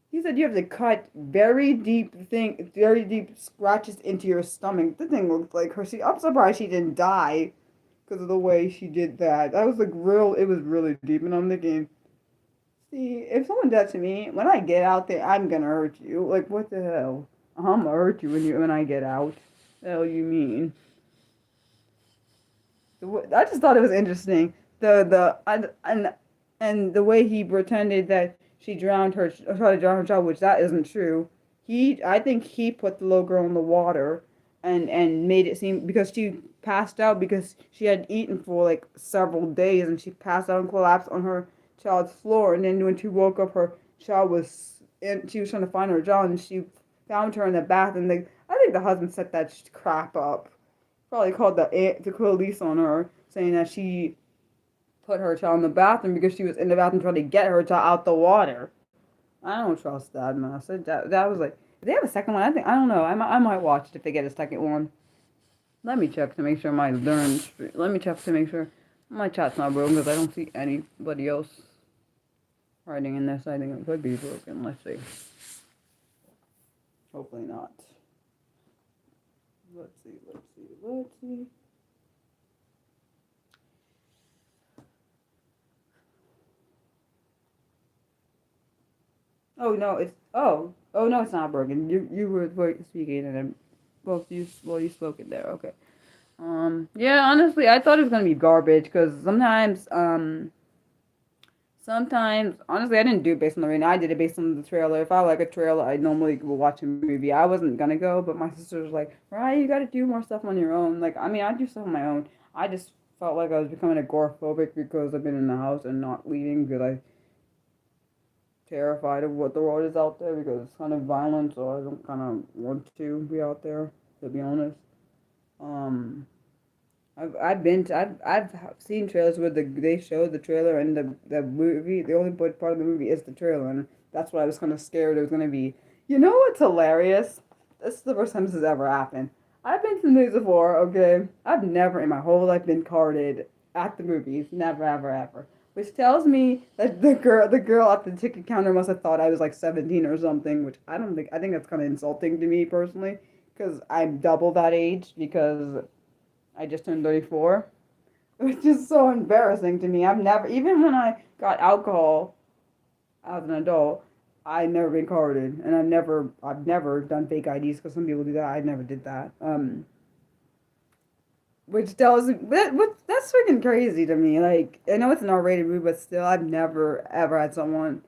He said you have to cut very deep scratches into your stomach. The thing looked like her. I'm surprised she didn't die because of the way she did that. That was like real. It was really deep, and I'm thinking, see, if someone does to me, when I get out there, I'm gonna hurt you. Like, what the hell? I'm gonna hurt you when I get out. The hell you mean? I just thought it was interesting. The and the way he pretended that she drowned her, tried to drown her child, which that isn't true. I think he put the little girl in the water, and made it seem because she passed out because she had eaten for like several days, and she passed out and collapsed on her child's floor. And then when she woke up, her child was in. She was trying to find her child, and she found her in the bath. And I think the husband set that crap up. Probably called the police on her, saying that she put her child in the bathroom because she was in the bathroom trying to get her child out the water. I don't trust that mess. That was like, if they have a second one, I don't know. I might watch it if they get a second one. Let me check to make sure my learn. Let me check to make sure my chat's not broken because I don't see anybody else writing in this. I think it could be broken. Let's see. Hopefully not. Let's see, let's see, let's see. Oh no, oh no, it's not broken. You were speaking and then you spoke it there. Okay. Yeah, honestly, I thought it was gonna be garbage because sometimes, honestly, I didn't do it based on the rating. I did it based on the trailer. If I like a trailer, I normally will watch a movie. I wasn't gonna go, but my sister was like, "Right, you got to do more stuff on your own." Like, I mean, I do stuff on my own. I just felt like I was becoming agoraphobic because I've been in the house and not leaving because I'm terrified of what the world is out there because it's kind of violent. So I don't kind of want to be out there, to be honest. Um, I've seen trailers where they show the trailer and the movie. The only part of the movie is the trailer, and that's why I was kind of scared it was gonna be. You know what's hilarious? This is the first time this has ever happened. I've been to the movies before. Okay, I've never in my whole life been carded at the movies. Never, ever, ever. Which tells me that the girl at the ticket counter must have thought I was like 17 or something. Which I don't think. I think that's kind of insulting to me personally, because I'm double that age because I just turned 34, which is so embarrassing to me. I've never, even when I got alcohol as an adult, I've never been carded, and I've never done fake IDs because some people do that. I never did that. Which tells me that's freaking crazy to me. Like, I know it's an R-rated movie, but still, I've never ever had someone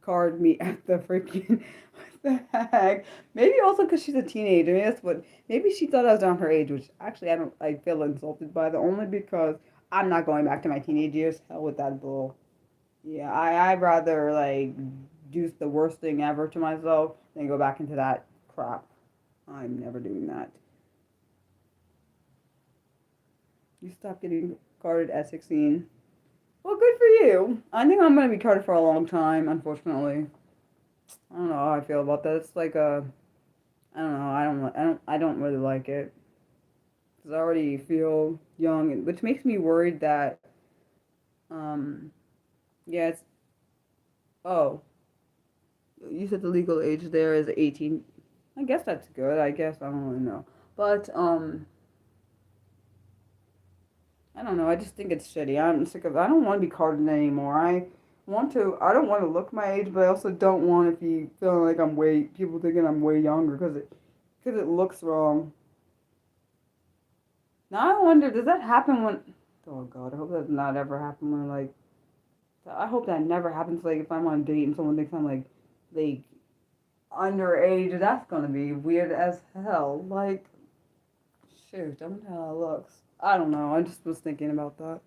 card me at the freaking what the heck. Maybe also because she's a teenager. Maybe that's what. Maybe she thought I was around her age, which actually I don't. I feel insulted by that only because I'm not going back to my teenage years. Hell with that bull. Yeah, I'd rather like do the worst thing ever to myself than go back into that crap. I'm never doing that. You stop getting carded at 16. Well, good for you. I think I'm gonna be carded for a long time, unfortunately. I don't know how I feel about that. It's like a, I don't know. I don't really like it. 'Cause I already feel young, which makes me worried that, um, yeah, it's, oh, you said the legal age there is 18. I guess that's good. I guess I don't really know, but I don't know. I just think it's shitty. I'm sick of. I don't want to be carded anymore. Want to. I don't want to look my age, but I also don't want to be feeling like I'm way. People thinking I'm way younger because it looks wrong. Now I wonder, does that happen when? Oh God, I hope that does not ever happen when like. I hope that never happens. Like if I'm on a date and someone thinks I'm like underage, that's gonna be weird as hell. Like, shoot, I wonder how it looks. I don't know. I just was thinking about that.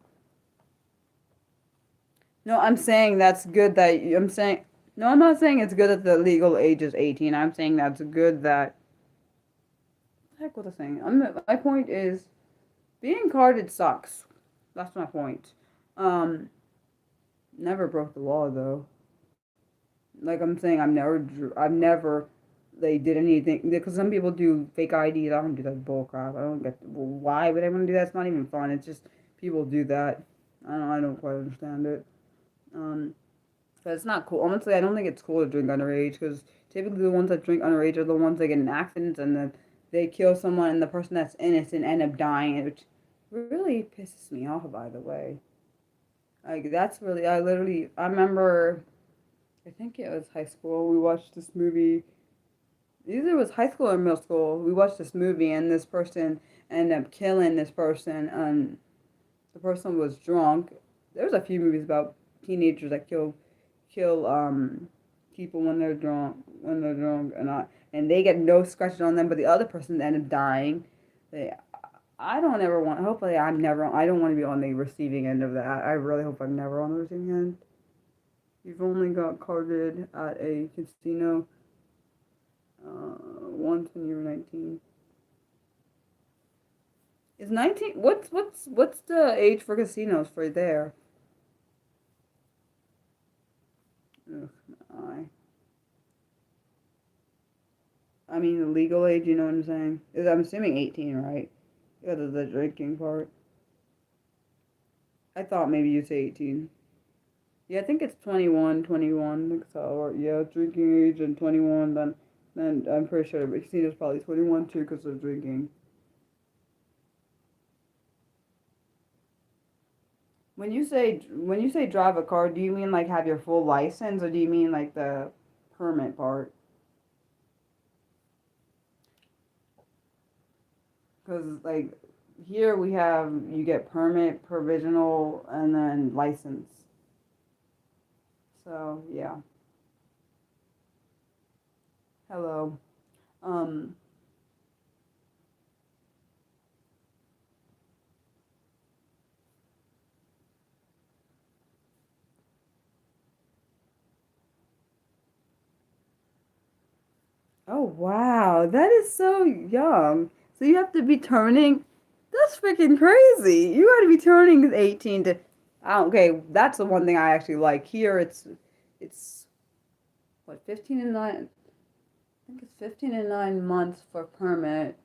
No, I'm saying that's good that I'm saying. No, I'm not saying it's good that the legal age is 18. I'm saying that's good that. What the heck was I saying? My point is being carded sucks. That's my point. Um, Never broke the law though. Like I'm saying, I've never, they did anything because some people do fake IDs. I don't do that bull crap. I don't get why would anyone do that? It's not even fun. It's just people do that. I don't quite understand it. Um, but it's not cool. Honestly, I don't think it's cool to drink underage because typically the ones that drink underage are the ones that get in accidents and then they kill someone and the person that's innocent end up dying, which really pisses me off. By the way, like that's really I remember I think it was high school. We watched this movie. Either it was high school or middle school. We watched this movie, and this person ended up killing this person. And the person was drunk. There's a few movies about teenagers that kill people when they're drunk, and they get no scratches on them, but the other person ended up dying. They, I don't ever want. Hopefully, I'm never. I don't want to be on the receiving end of that. I really hope I'm never on the receiving end. You've only got carded at a casino once when you were 19. Is 19? What's the age for casinos for there? Ugh, I mean the legal age. You know what I'm saying? I'm assuming 18, right? Because of the drinking part. I thought maybe you'd say 18. Yeah, I think it's 21, 21. I think so. Or, yeah, drinking age and 21. Then And I'm pretty sure Christina's probably 21 too because they're drinking. When you say drive a car, do you mean like have your full license or do you mean like the permit part? Because like here we have you get permit, provisional, and then license. So yeah. Hello. Um. Oh wow, that is so young. So you have to be turning. That's freaking crazy. You got to be turning 18 to. Okay, that's the one thing I actually like. Here it's what 15 and 9. I think it's 15 and 9 months for permit.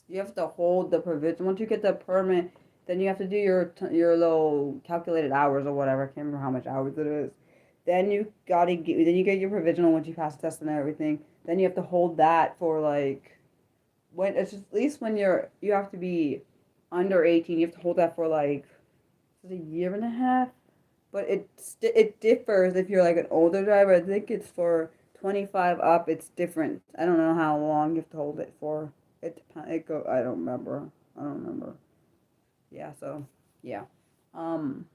You have to hold the provision. Once you get the permit, then you have to do your little calculated hours or whatever. I can't remember how much hours it is. Then you get your provisional once you pass the test and everything. Then you have to hold that for like when it's just, at least when you have to be under 18. You have to hold that for like a year and a half. But it differs if you're like an older driver. I think it's for 25 up. It's different. I don't know how long you have to hold it for. It depends. It go. I don't remember. I don't remember. Yeah. So yeah. Um.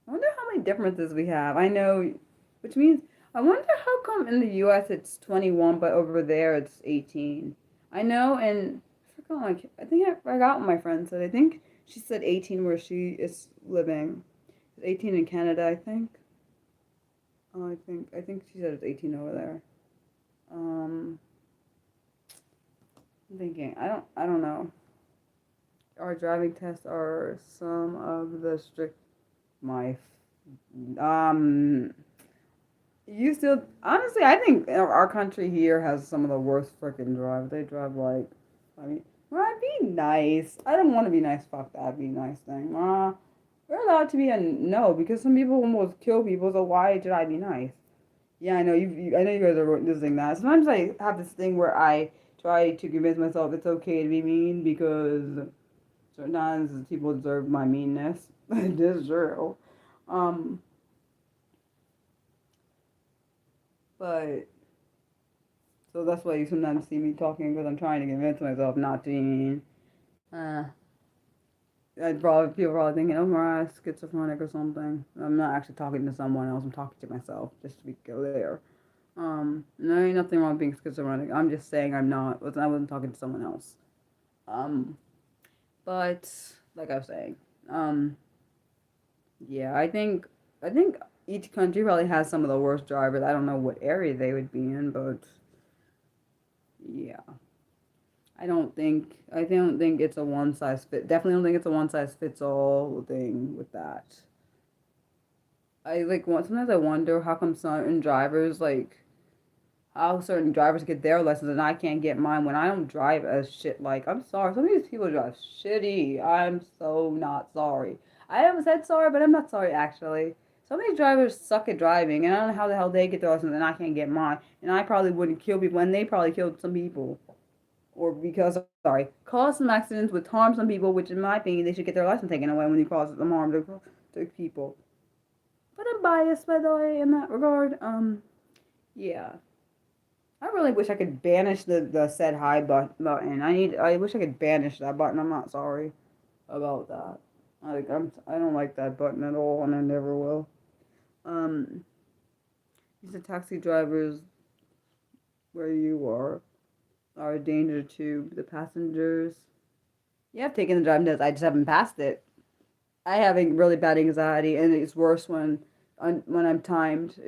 I wonder how many differences we have. I know, which means I wonder how come in the U.S. it's 21, but over there it's 18. I know, and I forgot. I think I forgot what my friend said. I think she said 18 where she is living. 18 in Canada, I think. Oh, I think she said it's 18 over there. Um, I'm thinking. I don't know. Our driving tests are some of the strict. My um. You still honestly, I think our country here has some of the worst freaking drives. They drive like, I mean, well, I'd be nice. I don't want to be nice. Fuck that. Be nice thing. We're allowed to be a no because some people almost kill people. So why should I be nice? Yeah, I know I know you guys are witnessing that. Sometimes I have this thing where I try to convince myself it's okay to be mean because sometimes people deserve my meanness. It is true. Um, but so that's why you sometimes see me talking because I'm trying to convince myself not to be mean. Uh, people are probably thinking, oh, Mariah's schizophrenic or something. I'm not actually talking to someone else. I'm talking to myself, just to be clear. No, ain't nothing wrong with being schizophrenic. I'm just saying I'm not. I wasn't talking to someone else. Um, but like I was saying, um, yeah, I think each country probably has some of the worst drivers. I don't know what area they would be in, but yeah. I don't think it's a one size fit. Definitely don't think it's a one size fits all thing with that. Sometimes I wonder how come certain drivers like how certain drivers get their lessons and I can't get mine when I don't drive as shit. Like I'm sorry, some of these people drive shitty. I'm so not sorry. I haven't said sorry, but I'm not sorry actually. Some of these drivers suck at driving, and I don't know how the hell they get their lessons and I can't get mine. And I probably wouldn't kill people, and they probably killed some people. Or because sorry, cause some accidents which harm some people, which in my opinion they should get their license taken away when you cause some harm to people. But I'm biased by the way in that regard. Yeah. I really wish I could banish the said hi button. I wish I could banish that button. I'm not sorry about that. I don't like that button at all and I never will. Um these are taxi drivers where you are a danger to the passengers. Yeah, I've taken the driving test. I just haven't passed it. I have a really bad anxiety, and it's worse when I'm timed.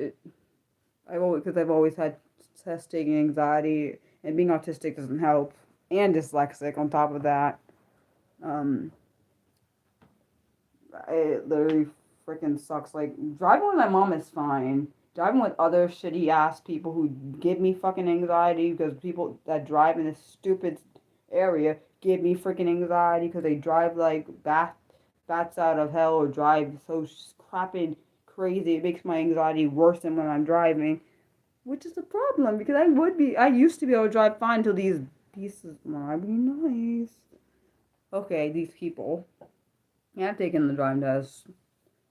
I've always had test taking anxiety, and being autistic doesn't help, and dyslexic on top of that. Um, it literally freaking sucks. Like driving with my mom is fine. Driving with other shitty ass people who give me fucking anxiety because people that drive in this stupid area give me freaking anxiety because they drive like bats out of hell or drive so crapping crazy. It makes my anxiety worse than when I'm driving. which is a problem because I used to be able to drive fine until these pieces. Well, I'd be nice. Okay, these people. Yeah, I've taken the driving test.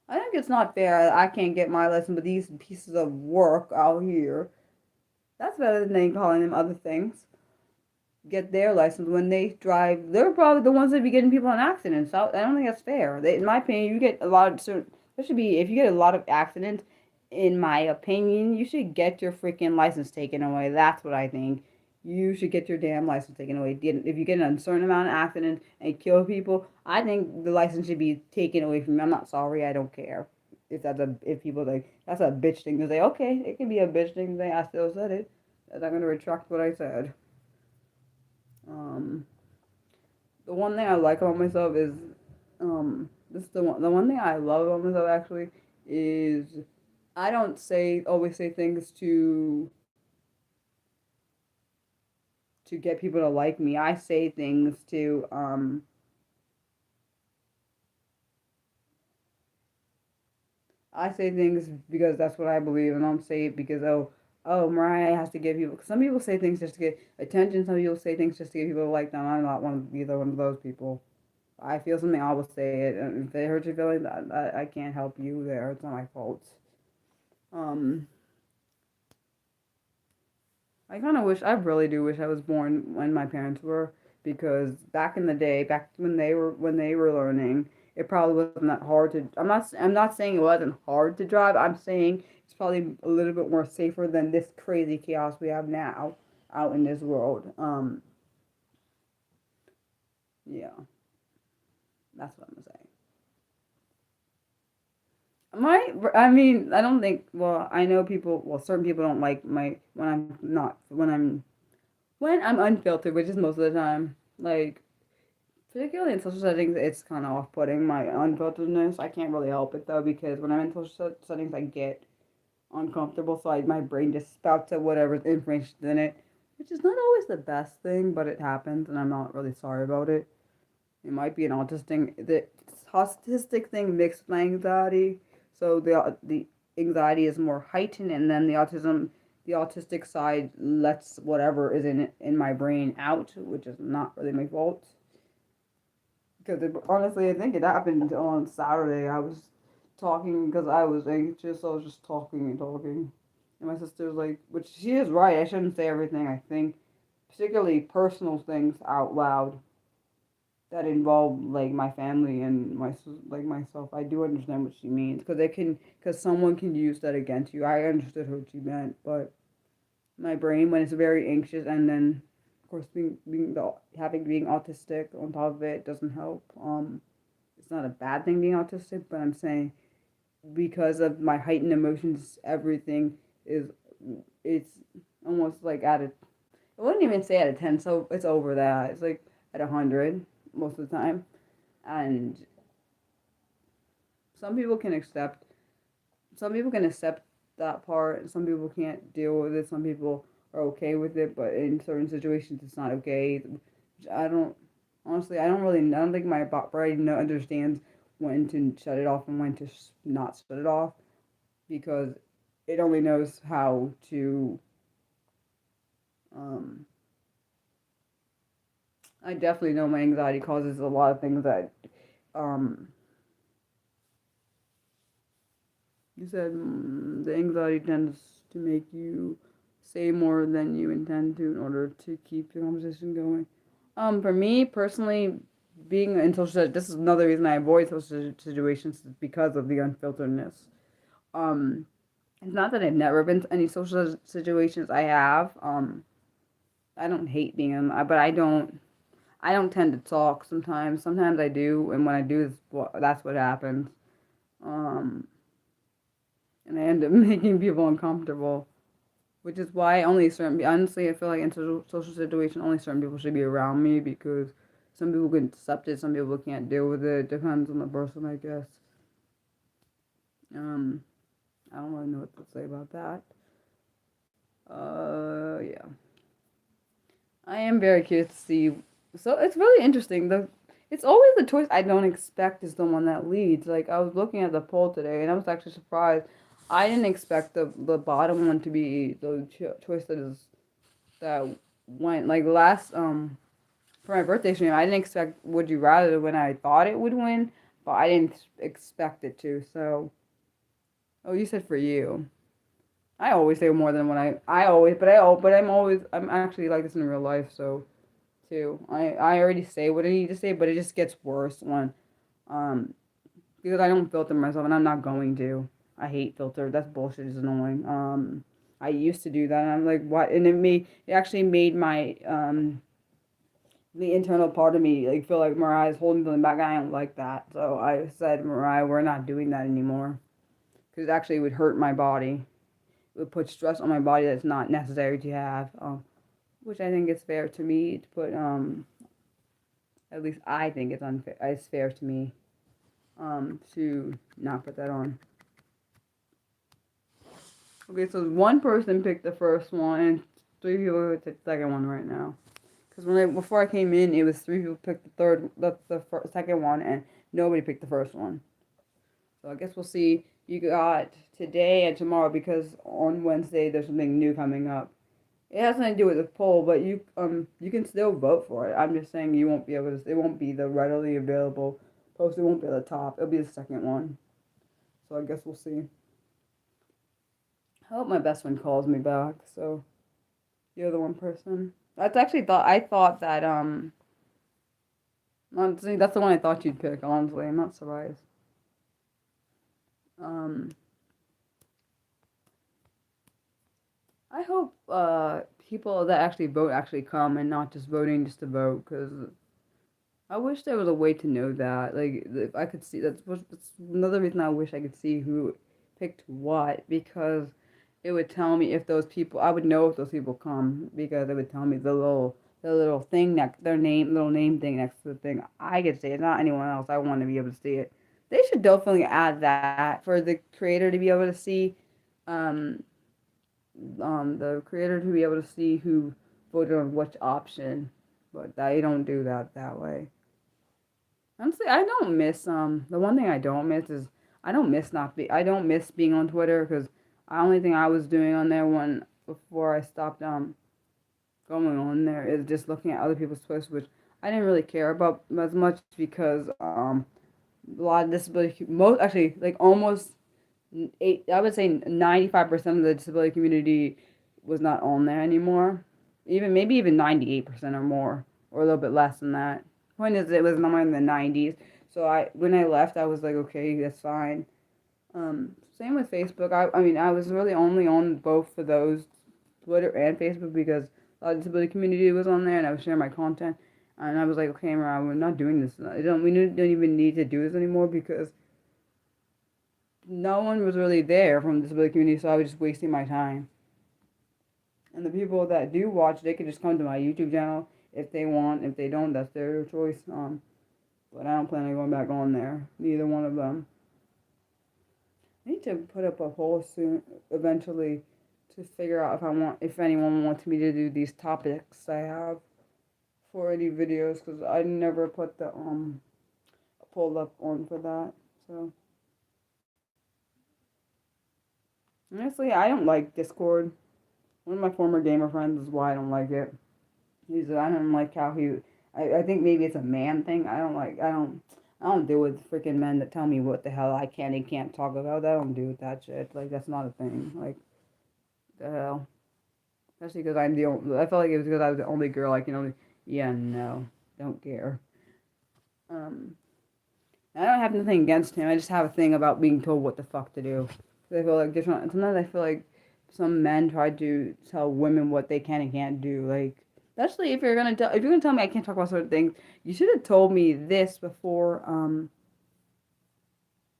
I think it's not fair. I can't get my lesson, but these pieces of work out here. That's better than they calling them other things. Get their license when they drive. They're probably the ones that be getting people in accidents. I don't think that's fair. In my opinion, you get a lot of certain. There should be if you get a lot of accidents. In my opinion, you should get your freaking license taken away. That's what I think. You should get your damn license taken away. If you get a certain amount of accidents and kill people, I think the license should be taken away from you. I'm not sorry. I don't care. If people think that's a bitch thing to say, okay, it can be a bitch thing to say. I still said it. I'm not gonna retract what I said. Um, the one thing I like about myself is, this is the one thing I love about myself actually is I don't always say things to get people to like me. I say things to I say things because that's what I believe, and I don't say it because Mariah has to give people. Some people say things just to get attention. Some people say things just to get people to like them. I'm not either one of those people. I feel something, I will say it, and if it hurts your feelings, I can't help you there. It's not my fault. Um, I kind of wish, I really do wish I was born when my parents were, because back in the day, back when they were learning, it probably wasn't that hard to. I'm not saying it wasn't hard to drive. I'm saying it's probably a little bit more safer than this crazy chaos we have now out in this world. Yeah, that's what I'm saying. I mean, I don't think. Well, I know people. Well, certain people don't like my when I'm not when I'm unfiltered, which is most of the time. Like particularly in social settings, it's kind of off-putting my unfilteredness. I can't really help it though because when I'm in social settings, I get uncomfortable, so my brain just spouts out whatever's information in it, which is not always the best thing, but it happens, and I'm not really sorry about it. It might be an autistic thing mixed with my anxiety. So the anxiety is more heightened, and then the autistic side lets whatever is in my brain out, which is not really my fault. Because honestly, I think it happened on Saturday. I was talking because I was anxious. So I was just talking and talking, and my sister was like, which she is right. I shouldn't say everything. I think, particularly personal things out loud that involve like my family and like myself. I do understand what she means because someone can use that against you. I understood what she meant, but my brain when it's very anxious and then of course being autistic on top of it doesn't help. It's not a bad thing being autistic, but I'm saying because of my heightened emotions, everything is it's almost like at a I wouldn't even say out of 10, so it's over that. It's like at 100 most of the time. And some people can accept, some people can accept that part, and some people can't deal with it. Some people are okay with it, but in certain situations, it's not okay. I don't, honestly, I don't think my brain understands when to shut it off and when to not shut it off because it only knows how to, um, I definitely know my anxiety causes a lot of things that, um, you said the anxiety tends to make you say more than you intend to in order to keep the conversation going. For me personally, being in social, this is another reason I avoid social situations is because of the unfilteredness. Um, it's not that I've never been to any social situations. I have. I don't hate being in, but I don't. I don't tend to talk sometimes. Sometimes I do, and when I do, that's what happens. Um, and I end up making people uncomfortable, which is why honestly, I feel like in social situation, only certain people should be around me because some people can accept it, some people can't deal with it. Depends on the person, I guess. Um, I don't really know what to say about that. Yeah. I am very curious to see. So it's really interesting. It's always the choice I don't expect is the one that leads. Like I was looking at the poll today, and I was actually surprised. I didn't expect the bottom one to be the choices that went like last for my birthday stream. I didn't expect Would You Rather when I thought it would win, but I didn't expect it to. So, oh, you said for you. I always say more than when I always, but I'm actually like this in real life. So too, I already say what I need to say, but it just gets worse when um because I don't filter myself, and I'm not going to. I hate filter. That's bullshit. It's annoying. I used to do that, and I'm like, what? And it actually made my the internal part of me like feel like Mariah's holding something back. I don't like that, so I said, Mariah, we're not doing that anymore, because it actually would hurt my body. It would put stress on my body that's not necessary to have. Which I think is fair to me to put. At least I think it's unfair. It's fair to me. To not put that on. Okay, so one person picked the first one, and 3 people picked the second one right now. Because before I came in, it was 3 people picked the second one, and nobody picked the first one. So I guess we'll see. You got today and tomorrow, because on Wednesday there's something new coming up. It has nothing to do with the poll, but you can still vote for it. I'm just saying you won't be able to. It won't be the readily available post. It won't be at the top. It'll be the second one. So I guess we'll see. I hope my best friend calls me back. So you're the one person. I thought that honestly, that's the one I thought you'd pick. Honestly, I'm not surprised. Um, I hope people that actually vote actually come and not just voting just to vote, because I wish there was a way to know that. Like, if I could see, that's another reason I wish I could see who picked what, because it would tell me if those people, I would know if those people come, because it would tell me the little thing next, their name, little name thing next to the thing. I could see it, not anyone else. I want to be able to see it. They should definitely add that for the creator to be able to see, um, the creator to be able to see who voted on which option, but they don't do that way. Honestly, I don't miss the one thing I don't miss is I don't miss being on Twitter, because the only thing I was doing on there when before I stopped going on there is just looking at other people's posts, which I didn't really care about as much, because a lot of disability most actually like almost eight, I would say 95% of the disability community was not on there anymore. Even maybe even 98% or more, or a little bit less than that. Point is, it was more in the 90s. So when I left, I was like, okay, that's fine. Same with Facebook. I mean, I was really only on both for those, Twitter and Facebook, because a lot of disability community was on there, and I was sharing my content. And I was like, okay, Mariah, we're not doing this. We don't even need to do this anymore, because no one was really there from the disability community, so I was just wasting my time. And the people that do watch, they can just come to my YouTube channel if they want. If they don't, that's their choice. But I don't plan on going back on there. Neither one of them. I need to put up a poll soon, eventually, to figure out if anyone wants me to do these topics I have for any videos, because I never put the poll up on for that. So honestly, I don't like Discord. One of my former gamer friends is why I don't like it. I don't like how I think maybe it's a man thing. I don't deal with freaking men that tell me what the hell I can and can't talk about. I don't do with that shit. Like, that's not a thing. Like, the hell. Especially because I felt like it was because I was the only girl. Like, yeah, no, don't care. Um, I don't have nothing against him. I just have a thing about being told what the fuck to do. I feel like sometimes I feel like some men try to tell women what they can and can't do. Like, especially if you're gonna tell me I can't talk about certain things, you should have told me this before.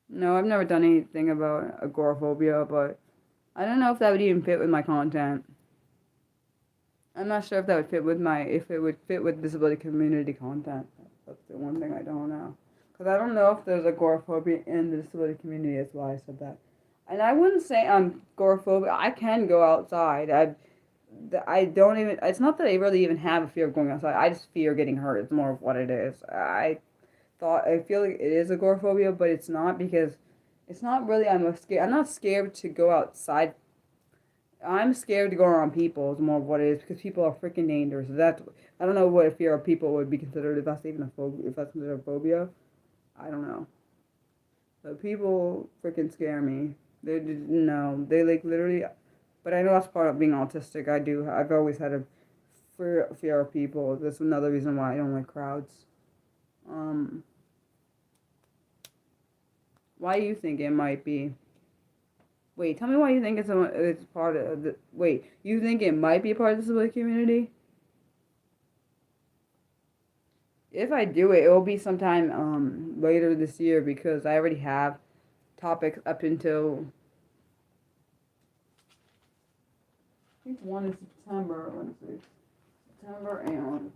No, I've never done anything about agoraphobia, but I don't know if that would even fit with my content. I'm not sure if that would fit with if it would fit with disability community content. That's the one thing I don't know. Because I don't know if there's agoraphobia in the disability community. That's why I said that. And I wouldn't say I'm agoraphobic. I can go outside. I don't even, it's not that I really even have a fear of going outside. I just fear getting hurt. It's more of what it is. I feel like it is agoraphobia, but it's not, because It's not really I'm not scared to go outside. I'm scared to go around people is more of what it is because people are freaking dangerous. That's I don't know what a fear of people would be considered if that's even a phobia. If that's considered a phobia, I don't know. But people freaking scare me. They just, no, they like literally. But I know that's part of being autistic. I've always had a fear of people. That's another reason why I don't like crowds. Um, why do you think it might be? Wait, tell me why you think it's part of the. Wait, you think it might be a part of the disability community? If I do it, it will be sometime later this year because I already have topics up until I think one is September. Let me see, September and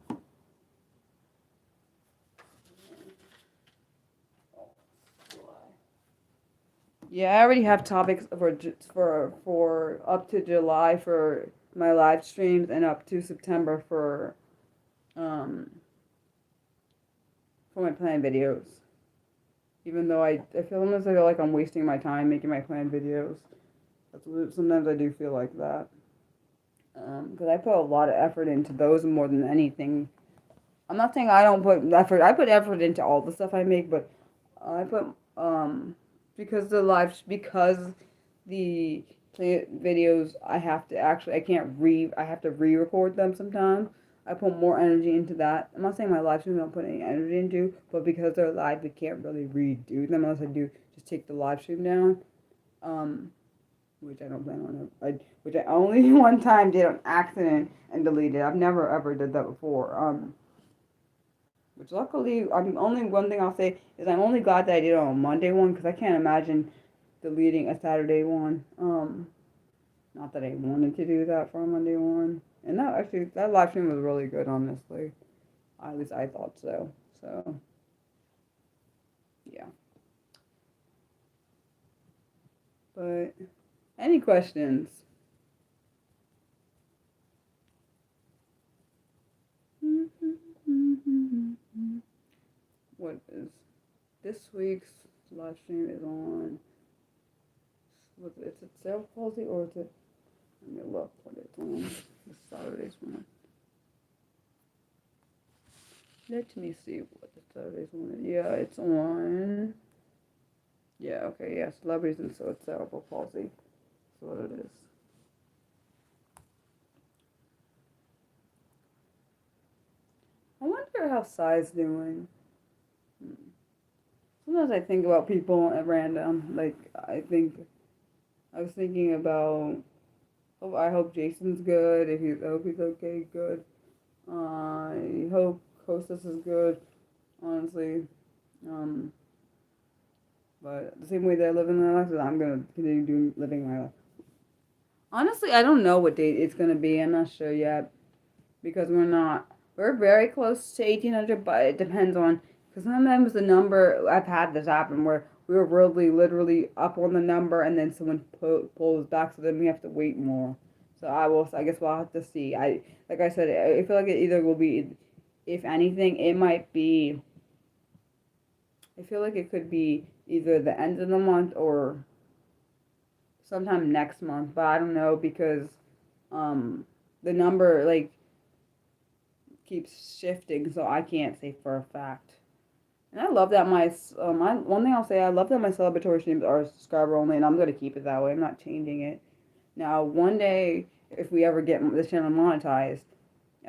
yeah, I already have topics for up to July for my live streams and up to September um for my planned videos. Even though I feel like I'm wasting my time making my planned videos. Sometimes I do feel like that. Because I put a lot of effort into those more than anything. I'm not saying I don't put effort. I put effort into all the stuff I make, but I put because the videos I have to re-record them sometimes. I put more energy into that. I'm not saying my live streams don't put any energy into, but because they're live, we can't really redo them unless I do just take the live stream down. Um, which I don't plan on. Which I only one time did on accident and deleted. I've never ever did that before. Which luckily, I mean, only one thing I'll say is I'm only glad that I did it on a Monday one because I can't imagine deleting a Saturday one. Not that I wanted to do that for a Monday one. And that live stream was really good, honestly. At least I thought so. So, yeah. But, any questions? What is this week's live stream is on? Is it cerebral palsy or is it? Let me look what it's on. This Saturday's one. Let me see what the Saturday's one is. Yeah, it's on. Yeah, okay, yeah, celebrities and so it's cerebral palsy. That's what it is. I wonder how Sai's doing. Sometimes I think about people at random. Like, I was thinking about, I hope Jason's good. I hope he's okay, good. I hope Kostas is good, honestly. But the same way they're living their lives, I'm gonna continue living my life. Honestly, I don't know what date it's gonna be. I'm not sure yet because we're very close to 1800, but it depends on because sometimes the number I've had this happen where we were really literally up on the number and then someone pulls back, so then we have to wait more. So I guess we'll have to see. Like I said, I feel like it either will be, if anything, it might be. I feel like it could be either the end of the month or sometime next month, but I don't know because the number like keeps shifting, so I can't say for a fact. And I love that one thing I'll say, I love that my celebratory streams are subscriber only, and I'm gonna keep it that way. I'm not changing it. Now, one day, if we ever get this channel monetized,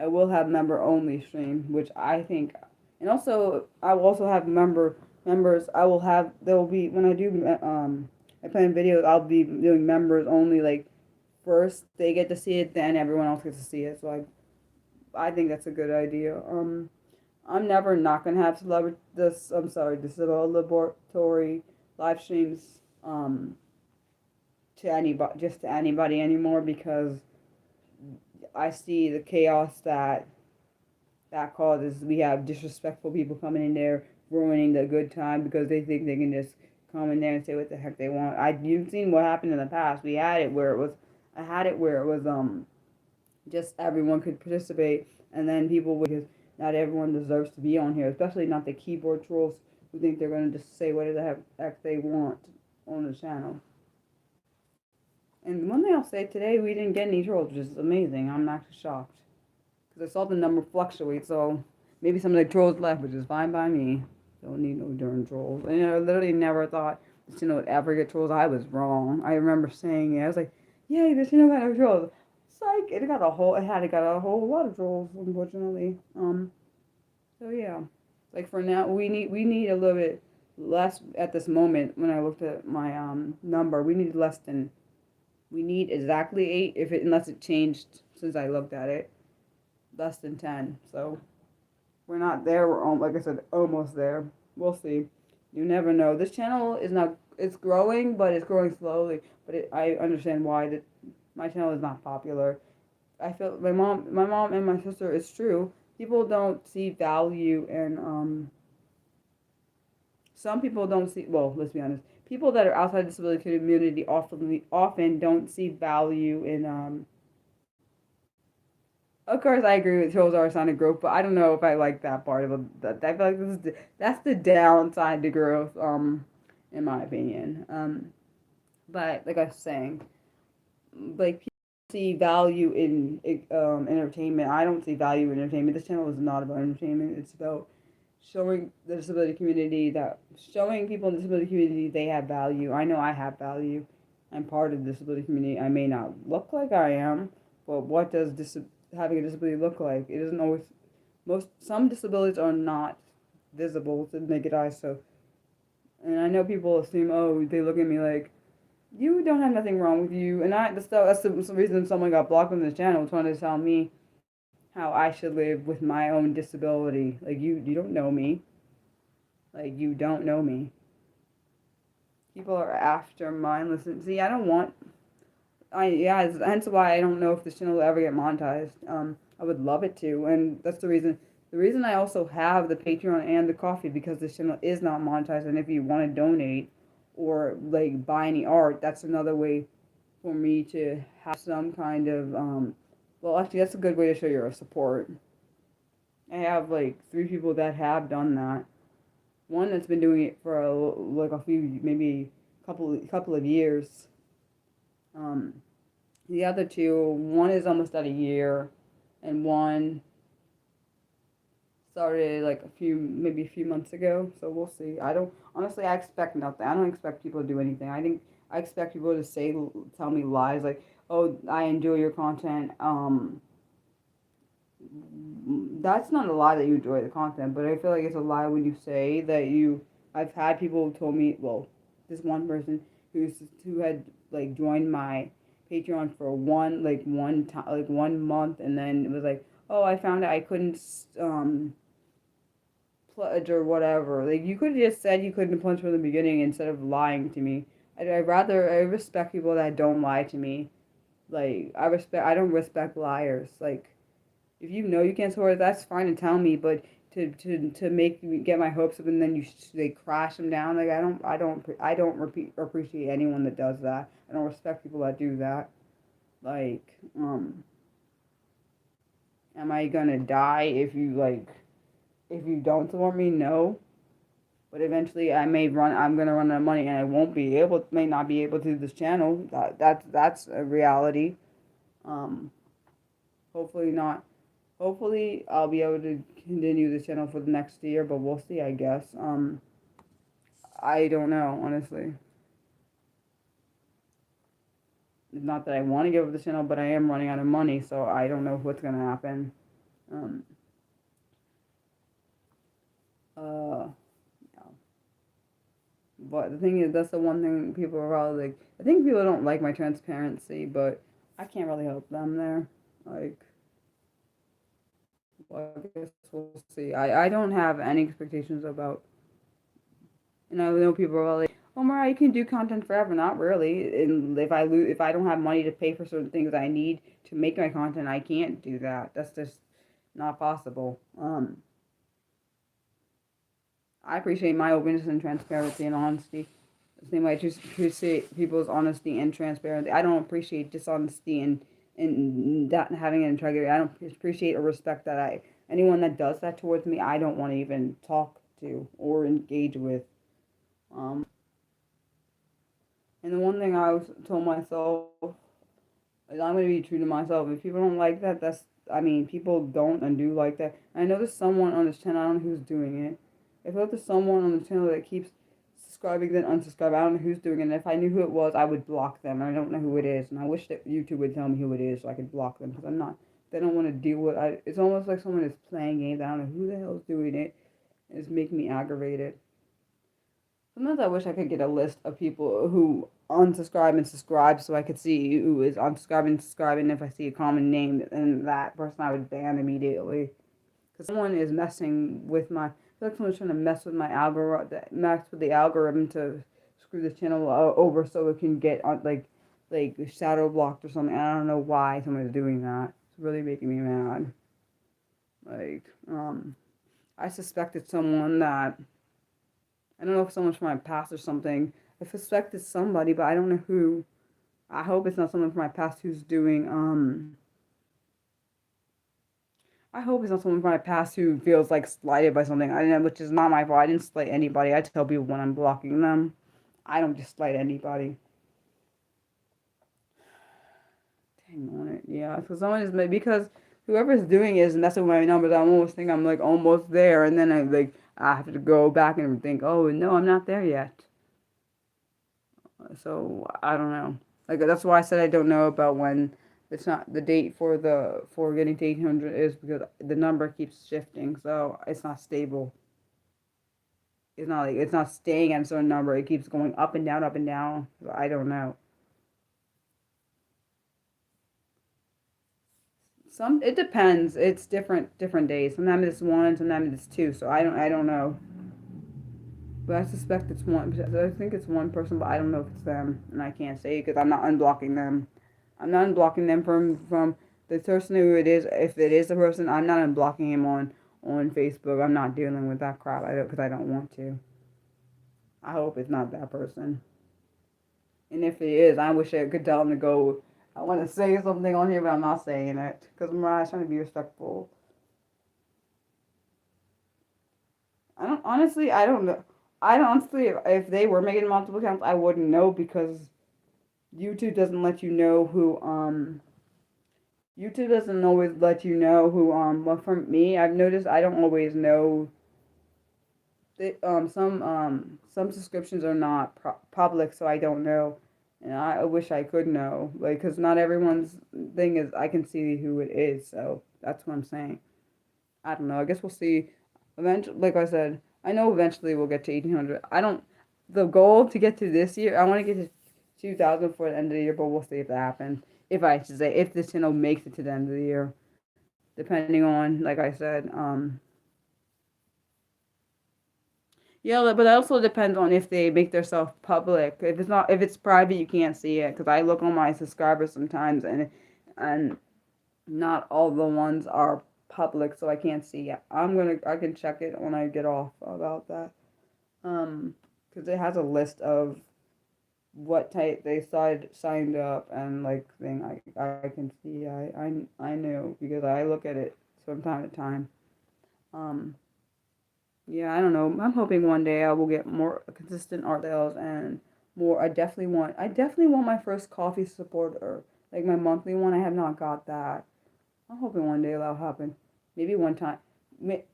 I will have member only stream, which I think, and also I will also have members. There will be when I do I plan videos. I'll be doing members only. Like first they get to see it, then everyone else gets to see it. So I think that's a good idea. I'm never not gonna have celebratory live streams to anybody anymore because I see the chaos that causes. We have disrespectful people coming in there ruining the good time because they think they can just come in there and say what the heck they want. You've seen what happened in the past. I had it where it was just everyone could participate, and then people would because not everyone deserves to be on here, especially not the keyboard trolls who think they're going to just say whatever the heck they want. on the channel. And one thing I'll say, today we didn't get any trolls, which is amazing. I'm actually shocked. Because I saw the number fluctuate, so maybe some of the trolls left, which is fine by me. Don't need no darn trolls. And I literally never thought this channel would ever get trolls. I was wrong. I remember saying it. I was like, yay, this channel got no trolls. Psych! It got a whole lot of trolls, unfortunately. So yeah. Like for now, we need a little bit less at this moment. When I looked at my number, we need less than, we need exactly 8, unless it changed since I looked at it. Less than 10. So we're not there. We're like I said, almost there. We'll see. You never know. This channel is not. It's growing, but it's growing slowly. But I understand why that my channel is not popular. I feel my mom and my sister. It's true. People don't see value in. Some people don't see. Well, let's be honest. People that are outside the disability community often don't see value in. Of course, I agree with trolls are a sign of growth, but I don't know if I like that part of it. I feel like that's the downside to growth, in my opinion. But like I was saying, like people see value in entertainment. I don't see value in entertainment. This channel is not about entertainment. It's about showing the disability community showing people in the disability community they have value. I know I have value. I'm part of the disability community. I may not look like I am, but what does having a disability look like? It isn't always. Some disabilities are not visible to the naked eye. So, and I know people assume, oh, they look at me like, you don't have nothing wrong with you, and that's the reason someone got blocked on this channel, trying to tell me how I should live with my own disability. Like you don't know me. Like you don't know me. People are after mindless. See, I don't want. Hence why I don't know if this channel will ever get monetized. I would love it to, and that's the reason. The reason I also have the Patreon and the coffee, because this channel is not monetized, and if you want to donate or like buy any art, that's another way for me to have some kind of well, actually, that's a good way to show your support. I have like 3 people that have done that. One that's been doing it for like a few, maybe couple of years. The other 2, one is almost at a year, and one started like maybe a few months ago. So we'll see. I don't honestly. I expect nothing. I don't expect people to do anything. I expect people to tell me lies like, "Oh, I enjoy your content." That's not a lie that you enjoy the content, but I feel like it's a lie when you say that you. I've had people who told me, well, this one person who had like joined my Patreon for like 1 month, and then it was like, oh, I found out I couldn't pledge or whatever. Like you could have just said you couldn't pledge from the beginning instead of lying to me. I respect people that don't lie to me. Like I don't respect liars. Like if you know you can't support it, that's fine to tell me, but to make me get my hopes up and then they crash them down. Like I don't appreciate anyone that does that. I don't respect people that do that. Like am I gonna die if you don't support me? No. But eventually I'm gonna run out of money and I may not be able to do this channel. That's a reality. Um hopefully not. Hopefully I'll be able to continue this channel for the next year, but we'll see, I guess. I don't know, honestly. Not that I want to give up the channel, but I am running out of money, so I don't know what's gonna happen. Um uh But the thing is, that's the one thing people are probably like. I think people don't like my transparency, but I can't really help them there. Like, well, I guess we'll see. I don't have any expectations about, and I know people are like, "Oh, Mariah, you can do content forever." Not really. And if I don't have money to pay for certain things I need to make my content, I can't do that. That's just not possible. I appreciate my openness and transparency and honesty. The same way I just appreciate people's honesty and transparency. I don't appreciate dishonesty and not having an integrity. I don't appreciate or respect that. Anyone that does that towards me, I don't want to even talk to or engage with. Um, And the one thing I was told myself is I'm going to be true to myself. If people don't like that, people don't and do like that. I know there's someone on this channel, I don't know who's doing it. If there's someone on the channel that keeps subscribing then unsubscribe, I don't know who's doing it. And if I knew who it was, I would block them. I don't know who it is. And I wish that YouTube would tell me who it is so I could block them because they don't want to deal with it. It's almost like someone is playing games. I don't know who the hell is doing it. It's making me aggravated. Sometimes I wish I could get a list of people who unsubscribe and subscribe so I could see who is unsubscribing and subscribing. If I see a common name, then that person I would ban immediately. Because someone is messing with my. I feel like someone's trying to mess with my algorithm, mess with the algorithm to screw this channel over so it can get on like shadow blocked or something. I don't know why someone's doing that. It's really making me mad. Like, I suspected someone that. I don't know if someone's from my past or something. I suspect it's somebody, but I don't know who. I hope it's not someone from my past who's doing, I hope it's not someone from my past who feels like slighted by something. I don't know, which is not my fault. I didn't slight anybody. I tell people when I'm blocking them. I don't just slight anybody. Dang on it. Yeah, so someone is, because whoever's doing it is messing with my numbers. I almost think I'm like almost there, and then I have to go back and think, oh no, I'm not there yet. So I don't know. Like that's why I said I don't know about when it's not the date for getting to 800 is because the number keeps shifting, so it's not stable. It's not staying at a certain number. It keeps going up and down, up and down. So I don't know. It depends. It's different days. Sometimes it's one, sometimes it's two. So I don't know. But I suspect it's one. I think it's one person, but I don't know if it's them, and I can't say because I'm not unblocking them. I'm not unblocking them from the person who it is. If it is the person, I'm not unblocking him on Facebook. I'm not dealing with that crap. I don't because I don't want to. I hope it's not that person. And if it is, I wish I could tell him to go. I want to say something on here, but I'm not saying it because Mariah's trying to be respectful. I don't know. I don't honestly, if they were making multiple accounts, I wouldn't know because YouTube doesn't let you know who, YouTube doesn't always let you know who, well, for me, I've noticed I don't always know, some subscriptions are not public, so I don't know, and I wish I could know, like, because not everyone's thing is, I can see who it is, so that's what I'm saying. I don't know, I guess we'll see. Eventually, like I said, I know eventually we'll get to 1800. The goal to get to this year, I want to get to 2000 for the end of the year, but we'll see if that happens. If I should say, if this channel makes it to the end of the year, depending on, like I said, yeah, but it also depends on if they make themselves public. If it's private, you can't see it. Because I look on my subscribers sometimes, and not all the ones are public, so I can't see it. I can check it when I get off about that. Because it has a list of what type they signed up and like thing. I can see. I know because I look at it from time to time. Um, yeah, I don't know. I'm hoping one day I will get more consistent art sales and more. I definitely want my first coffee supporter, like my monthly one. I have not got that. I'm hoping one day that'll happen. Maybe one time.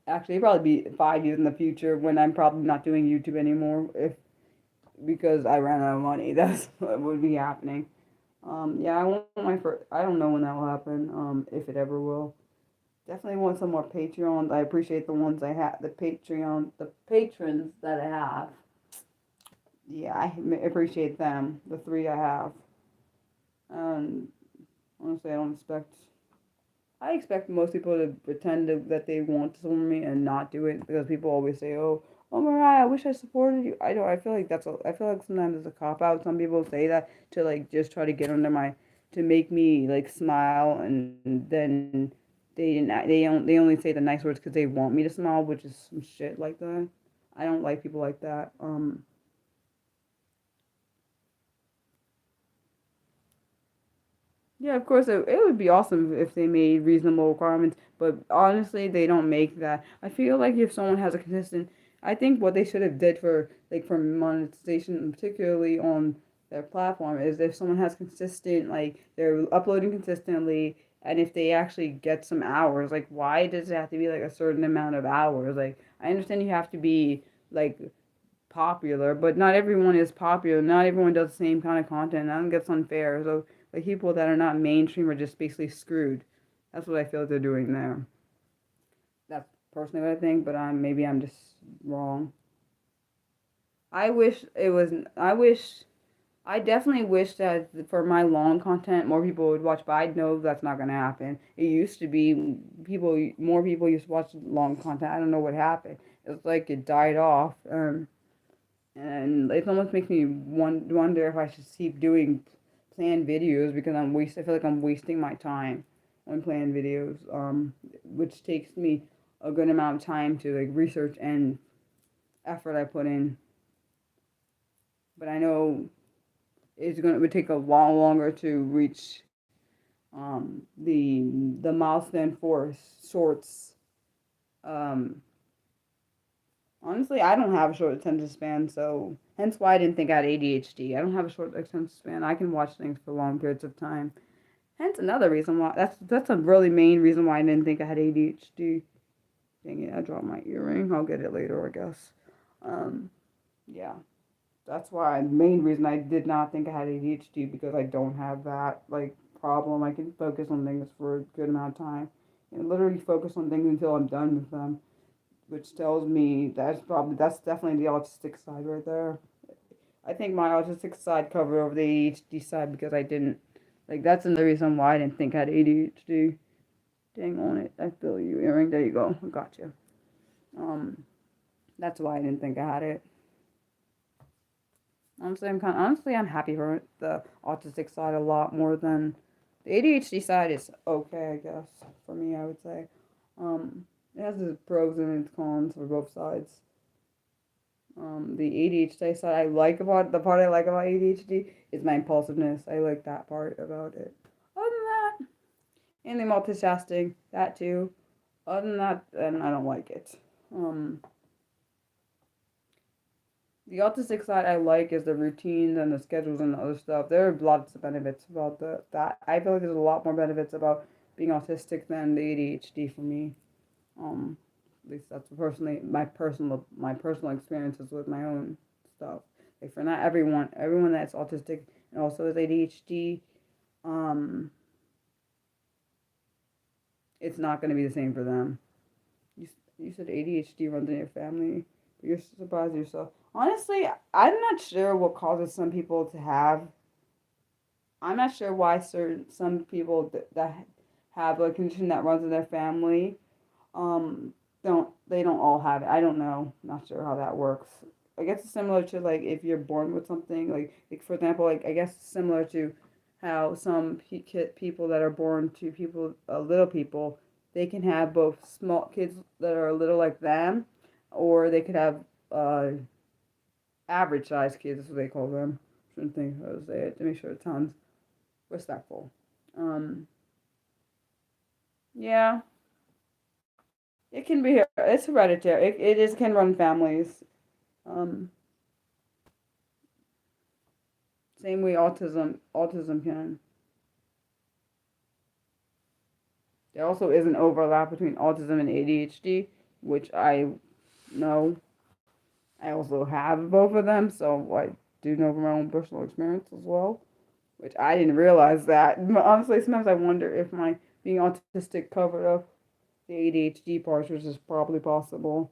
Actually, it'll probably be 5 years in the future when I'm probably not doing YouTube anymore. If because I ran out of money, that's what would be happening. Yeah, I want my first. I don't know when that will happen. If it ever will. Definitely want some more Patreons. I appreciate the ones I have. The patrons that I have. Yeah, I appreciate them. The three I have. Honestly, I expect most people to pretend that they want to support me and not do it because people always say, "Oh, Mariah, I wish I supported you." I don't. I feel like I feel like sometimes it's a cop out. Some people say that to like just try to get under to make me like smile, and then they only say the nice words because they want me to smile, which is some shit like that. I don't like people like that. Yeah, of course, it would be awesome if they made reasonable requirements, but honestly, they don't make that. I feel like if someone has a consistent, I think what they should have did for monetization, particularly on their platform is if someone has consistent, like they're uploading consistently, and if they actually get some hours, like why does it have to be like a certain amount of hours? Like I understand you have to be like popular, but not everyone is popular. Not everyone does the same kind of content. I think that's unfair. So like people that are not mainstream are just basically screwed. That's what I feel like they're doing there. That's personally what I think, but I'm just wrong. I wish it was. I wish. I definitely wish that for my long content, more people would watch, but I know that's not gonna happen. It used to be more people used to watch long content. I don't know what happened. It's like it died off, and it almost makes me wonder if I should keep doing planned videos because I feel like I'm wasting my time on planned videos, which takes me a good amount of time to like research and effort I put in. But I know it would take a lot longer to reach the milestone for sorts. Um, Honestly, I don't have a short attention span, so hence why I didn't think I had ADHD. I don't have a short attention span. I can watch things for long periods of time. Hence another reason why that's a really main reason why I didn't think I had ADHD. Dang it, I dropped my earring. I'll get it later, I guess. Um, yeah. That's why the main reason I did not think I had ADHD because I don't have that like problem. I can focus on things for a good amount of time and literally focus on things until I'm done with them, which tells me that's definitely the autistic side right there. I think my autistic side covered over the ADHD side because I didn't like that's another reason why I didn't think I had ADHD. Dang on it, I feel you earring. There you go, I got you. Um, that's why I didn't think I had it. Honestly, I'm happy for the autistic side a lot more than the ADHD side is okay, I guess. For me, I would say. It has its pros and its cons for both sides. The ADHD side the part I like about ADHD is my impulsiveness. I like that part about it. Other than that, and the multitasking, that too. Other than that, then I don't like it. Um, The autistic side I like is the routines and the schedules and the other stuff. There are lots of benefits about that. I feel like there's a lot more benefits about being autistic than the ADHD for me. Um, at least that's personally my personal experiences with my own stuff. Like for not everyone that's autistic and also has ADHD, um, it's not going to be the same for them. You you said ADHD runs in your family, but you're surprised yourself. Honestly, I'm not sure what causes some people to have. I'm not sure why some people that have a condition that runs in their family, um, don't all have it. I don't know. Not sure how that works. I guess it's similar to like if you're born with something like for example like I guess similar to how some people that are born to people little people they can have both small kids that are a little like them, or they could have uh average sized kids, is what they call them. Shouldn't think how to say it to make sure it sounds respectful. Um, yeah, it can be. It's hereditary. It is can run families. Um, Same way autism can. There also is an overlap between autism and ADHD, which I know. I also have both of them, so I do know from my own personal experience as well. Which I didn't realize that. Honestly, sometimes I wonder if my being autistic covered up the ADHD part, which is probably possible.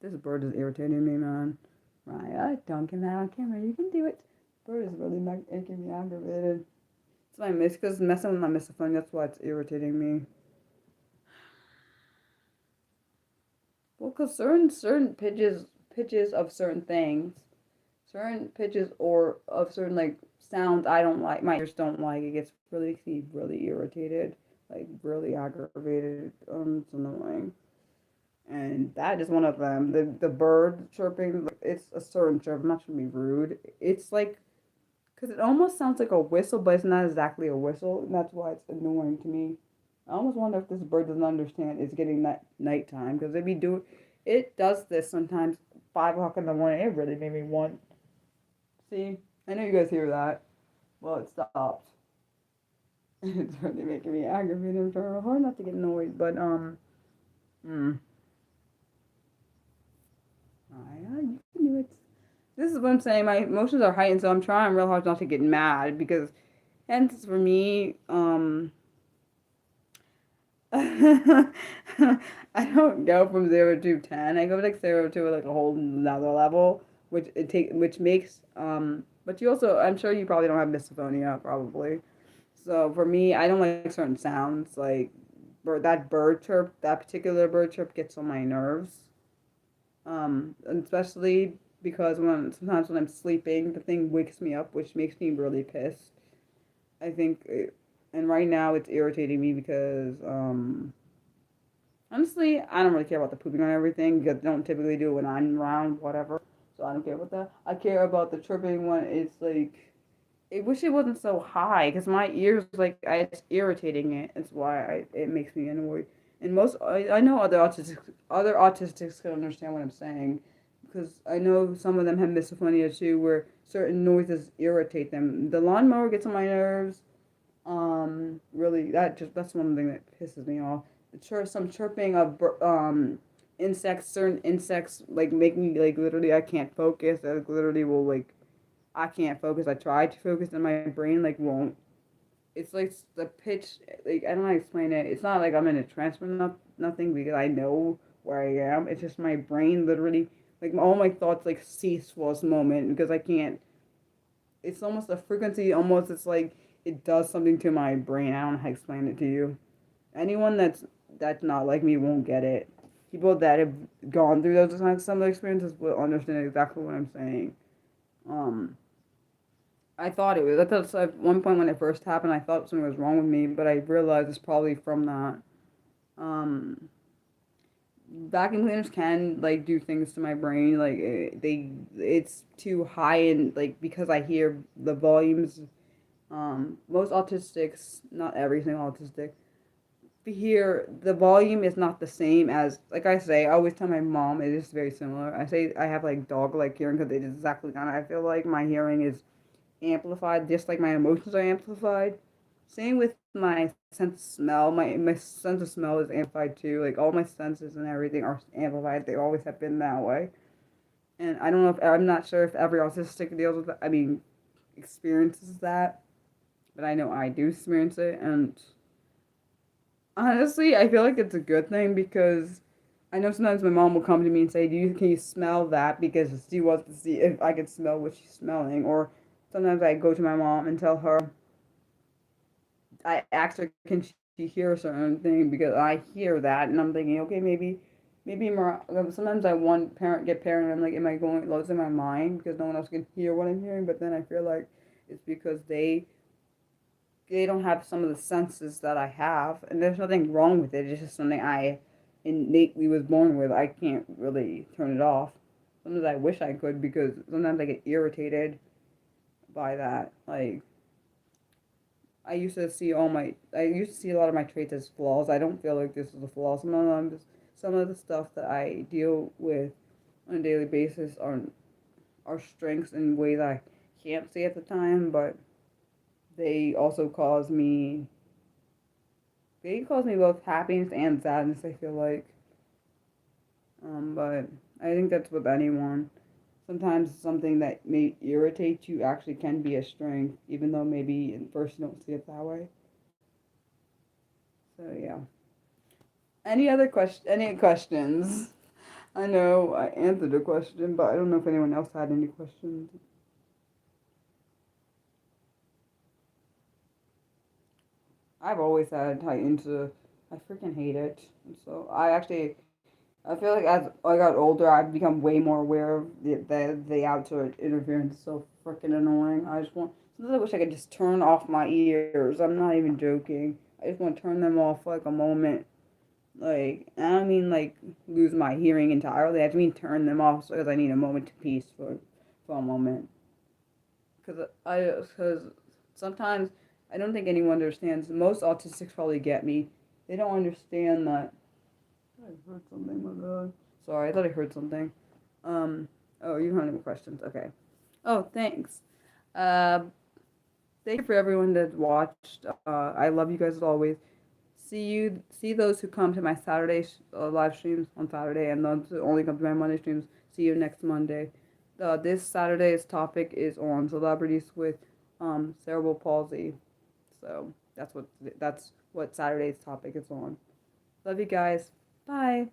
This bird is irritating me, man. Right, don't get that on camera. You can do it. Bird is really making me aggravated. It's my because messing with my misophonia. That's why it's irritating me. Well, because certain pitches of certain things, certain pitches or of certain like sounds I don't like. My ears don't like. It gets really irritated, like really aggravated. It's annoying. And that is one of them. The bird chirping, it's a certain chirp. I'm not trying to be rude. It's like because it almost sounds like a whistle, but it's not exactly a whistle, and that's why it's annoying to me. I almost wonder if this bird doesn't understand it's getting nighttime because it does this sometimes 5 o'clock in the morning. It really made me want See, I know you guys hear that. Well, it stopped. It's really making me aggravated. I'm trying hard not to get annoyed, but mm, yeah, you can do it. This is what I'm saying. My emotions are heightened, so I'm trying real hard not to get mad because, hence for me, I don't go from 0 to 10. I go like 0 to like a whole another level, which makes But you also, I'm sure you probably don't have misophonia, probably. So for me, I don't like certain sounds. Like that bird chirp, that particular bird chirp gets on my nerves. And especially because sometimes when I'm sleeping, the thing wakes me up, which makes me really pissed. I think, and right now it's irritating me because honestly, I don't really care about the pooping on everything because I don't typically do it when I'm around, whatever. So I don't care about that. I care about the chirping when it's like, I wish it wasn't so high because my ears, like, it's irritating it. It's why it makes me annoyed. And I know other autistics can understand what I'm saying because I know some of them have misophonia too, where certain noises irritate them. The lawnmower gets on my nerves. Really, that's one thing that pisses me off. Some chirping of insects, certain insects like make me like literally I can't focus. I literally will like I can't focus. I try to focus and my brain like won't. It's like the pitch. Like I don't know how to explain it. It's not like I'm in a trance or nothing because I know where I am. It's just my brain literally like all my thoughts like cease for this moment because I can't. It's almost a frequency. Almost it's like it does something to my brain. I don't know how to explain it to you. Anyone that's not like me won't get it. People that have gone through those kinds of similar experiences will understand exactly what I'm saying. Um, I thought it was. I thought at one point when it first happened, I thought something was wrong with me, but I realized it's probably from that. Um, Vacuum cleaners can like do things to my brain. Like it's too high and like because I hear the volumes. Most autistics, not every single autistic, here the volume is not the same as like I say. I always tell my mom it is very similar. I say I have like dog like hearing because it is exactly kind of. I feel like my hearing is amplified, just like my emotions are amplified. Same with my sense of smell. My sense of smell is amplified too. Like all my senses and everything are amplified. They always have been that way. And I don't know if I'm not sure if every autistic deals with that. I mean, experiences that, but I know I do experience it. And honestly, I feel like it's a good thing because I know sometimes my mom will come to me and say, can you smell that?" Because she wants to see if I can smell what she's smelling. Or sometimes I go to my mom and tell her, I ask her, can she hear a certain thing because I hear that, and I'm thinking, okay, maybe more. Sometimes I want get paranoid. I'm like, am I going losing my mind because no one else can hear what I'm hearing? But then I feel like it's because they don't have some of the senses that I have, and there's nothing wrong with it. It's just something I innately was born with. I can't really turn it off. Sometimes I wish I could because sometimes I get irritated by that. Like I used to see a lot of my traits as flaws. I don't feel like this is a flaw. Some of the stuff that I deal with on a daily basis are strengths in ways I can't see at the time, but they also cause me both happiness and sadness, I feel like. But I think that's with anyone. Sometimes something that may irritate you actually can be a strength, even though maybe at first you don't see it that way. So yeah. Any questions? I know I answered a question, but I don't know if anyone else had any questions. I've always had heightened. I freaking hate it. So I feel like as I got older, I've become way more aware of the outside interference. It's so freaking annoying. Sometimes I wish I could just turn off my ears. I'm not even joking. I just want to turn them off for like a moment. Like, I don't mean like lose my hearing entirely. I just mean turn them off because I need a moment of peace for a moment. Because sometimes I don't think anyone understands. Most autistics probably get me. They don't understand that. I heard something. My God. Sorry, I thought I heard something. Um. Oh, you don't have any questions. Okay. Oh, thanks. Uh, Thank you for everyone that watched. I love you guys as always. See those who come to my Saturday live streams on Saturday, and those who only come to my Monday streams. See you next Monday. This Saturday's topic is on celebrities with cerebral palsy. So that's what Saturday's topic is on. Love you guys. Bye.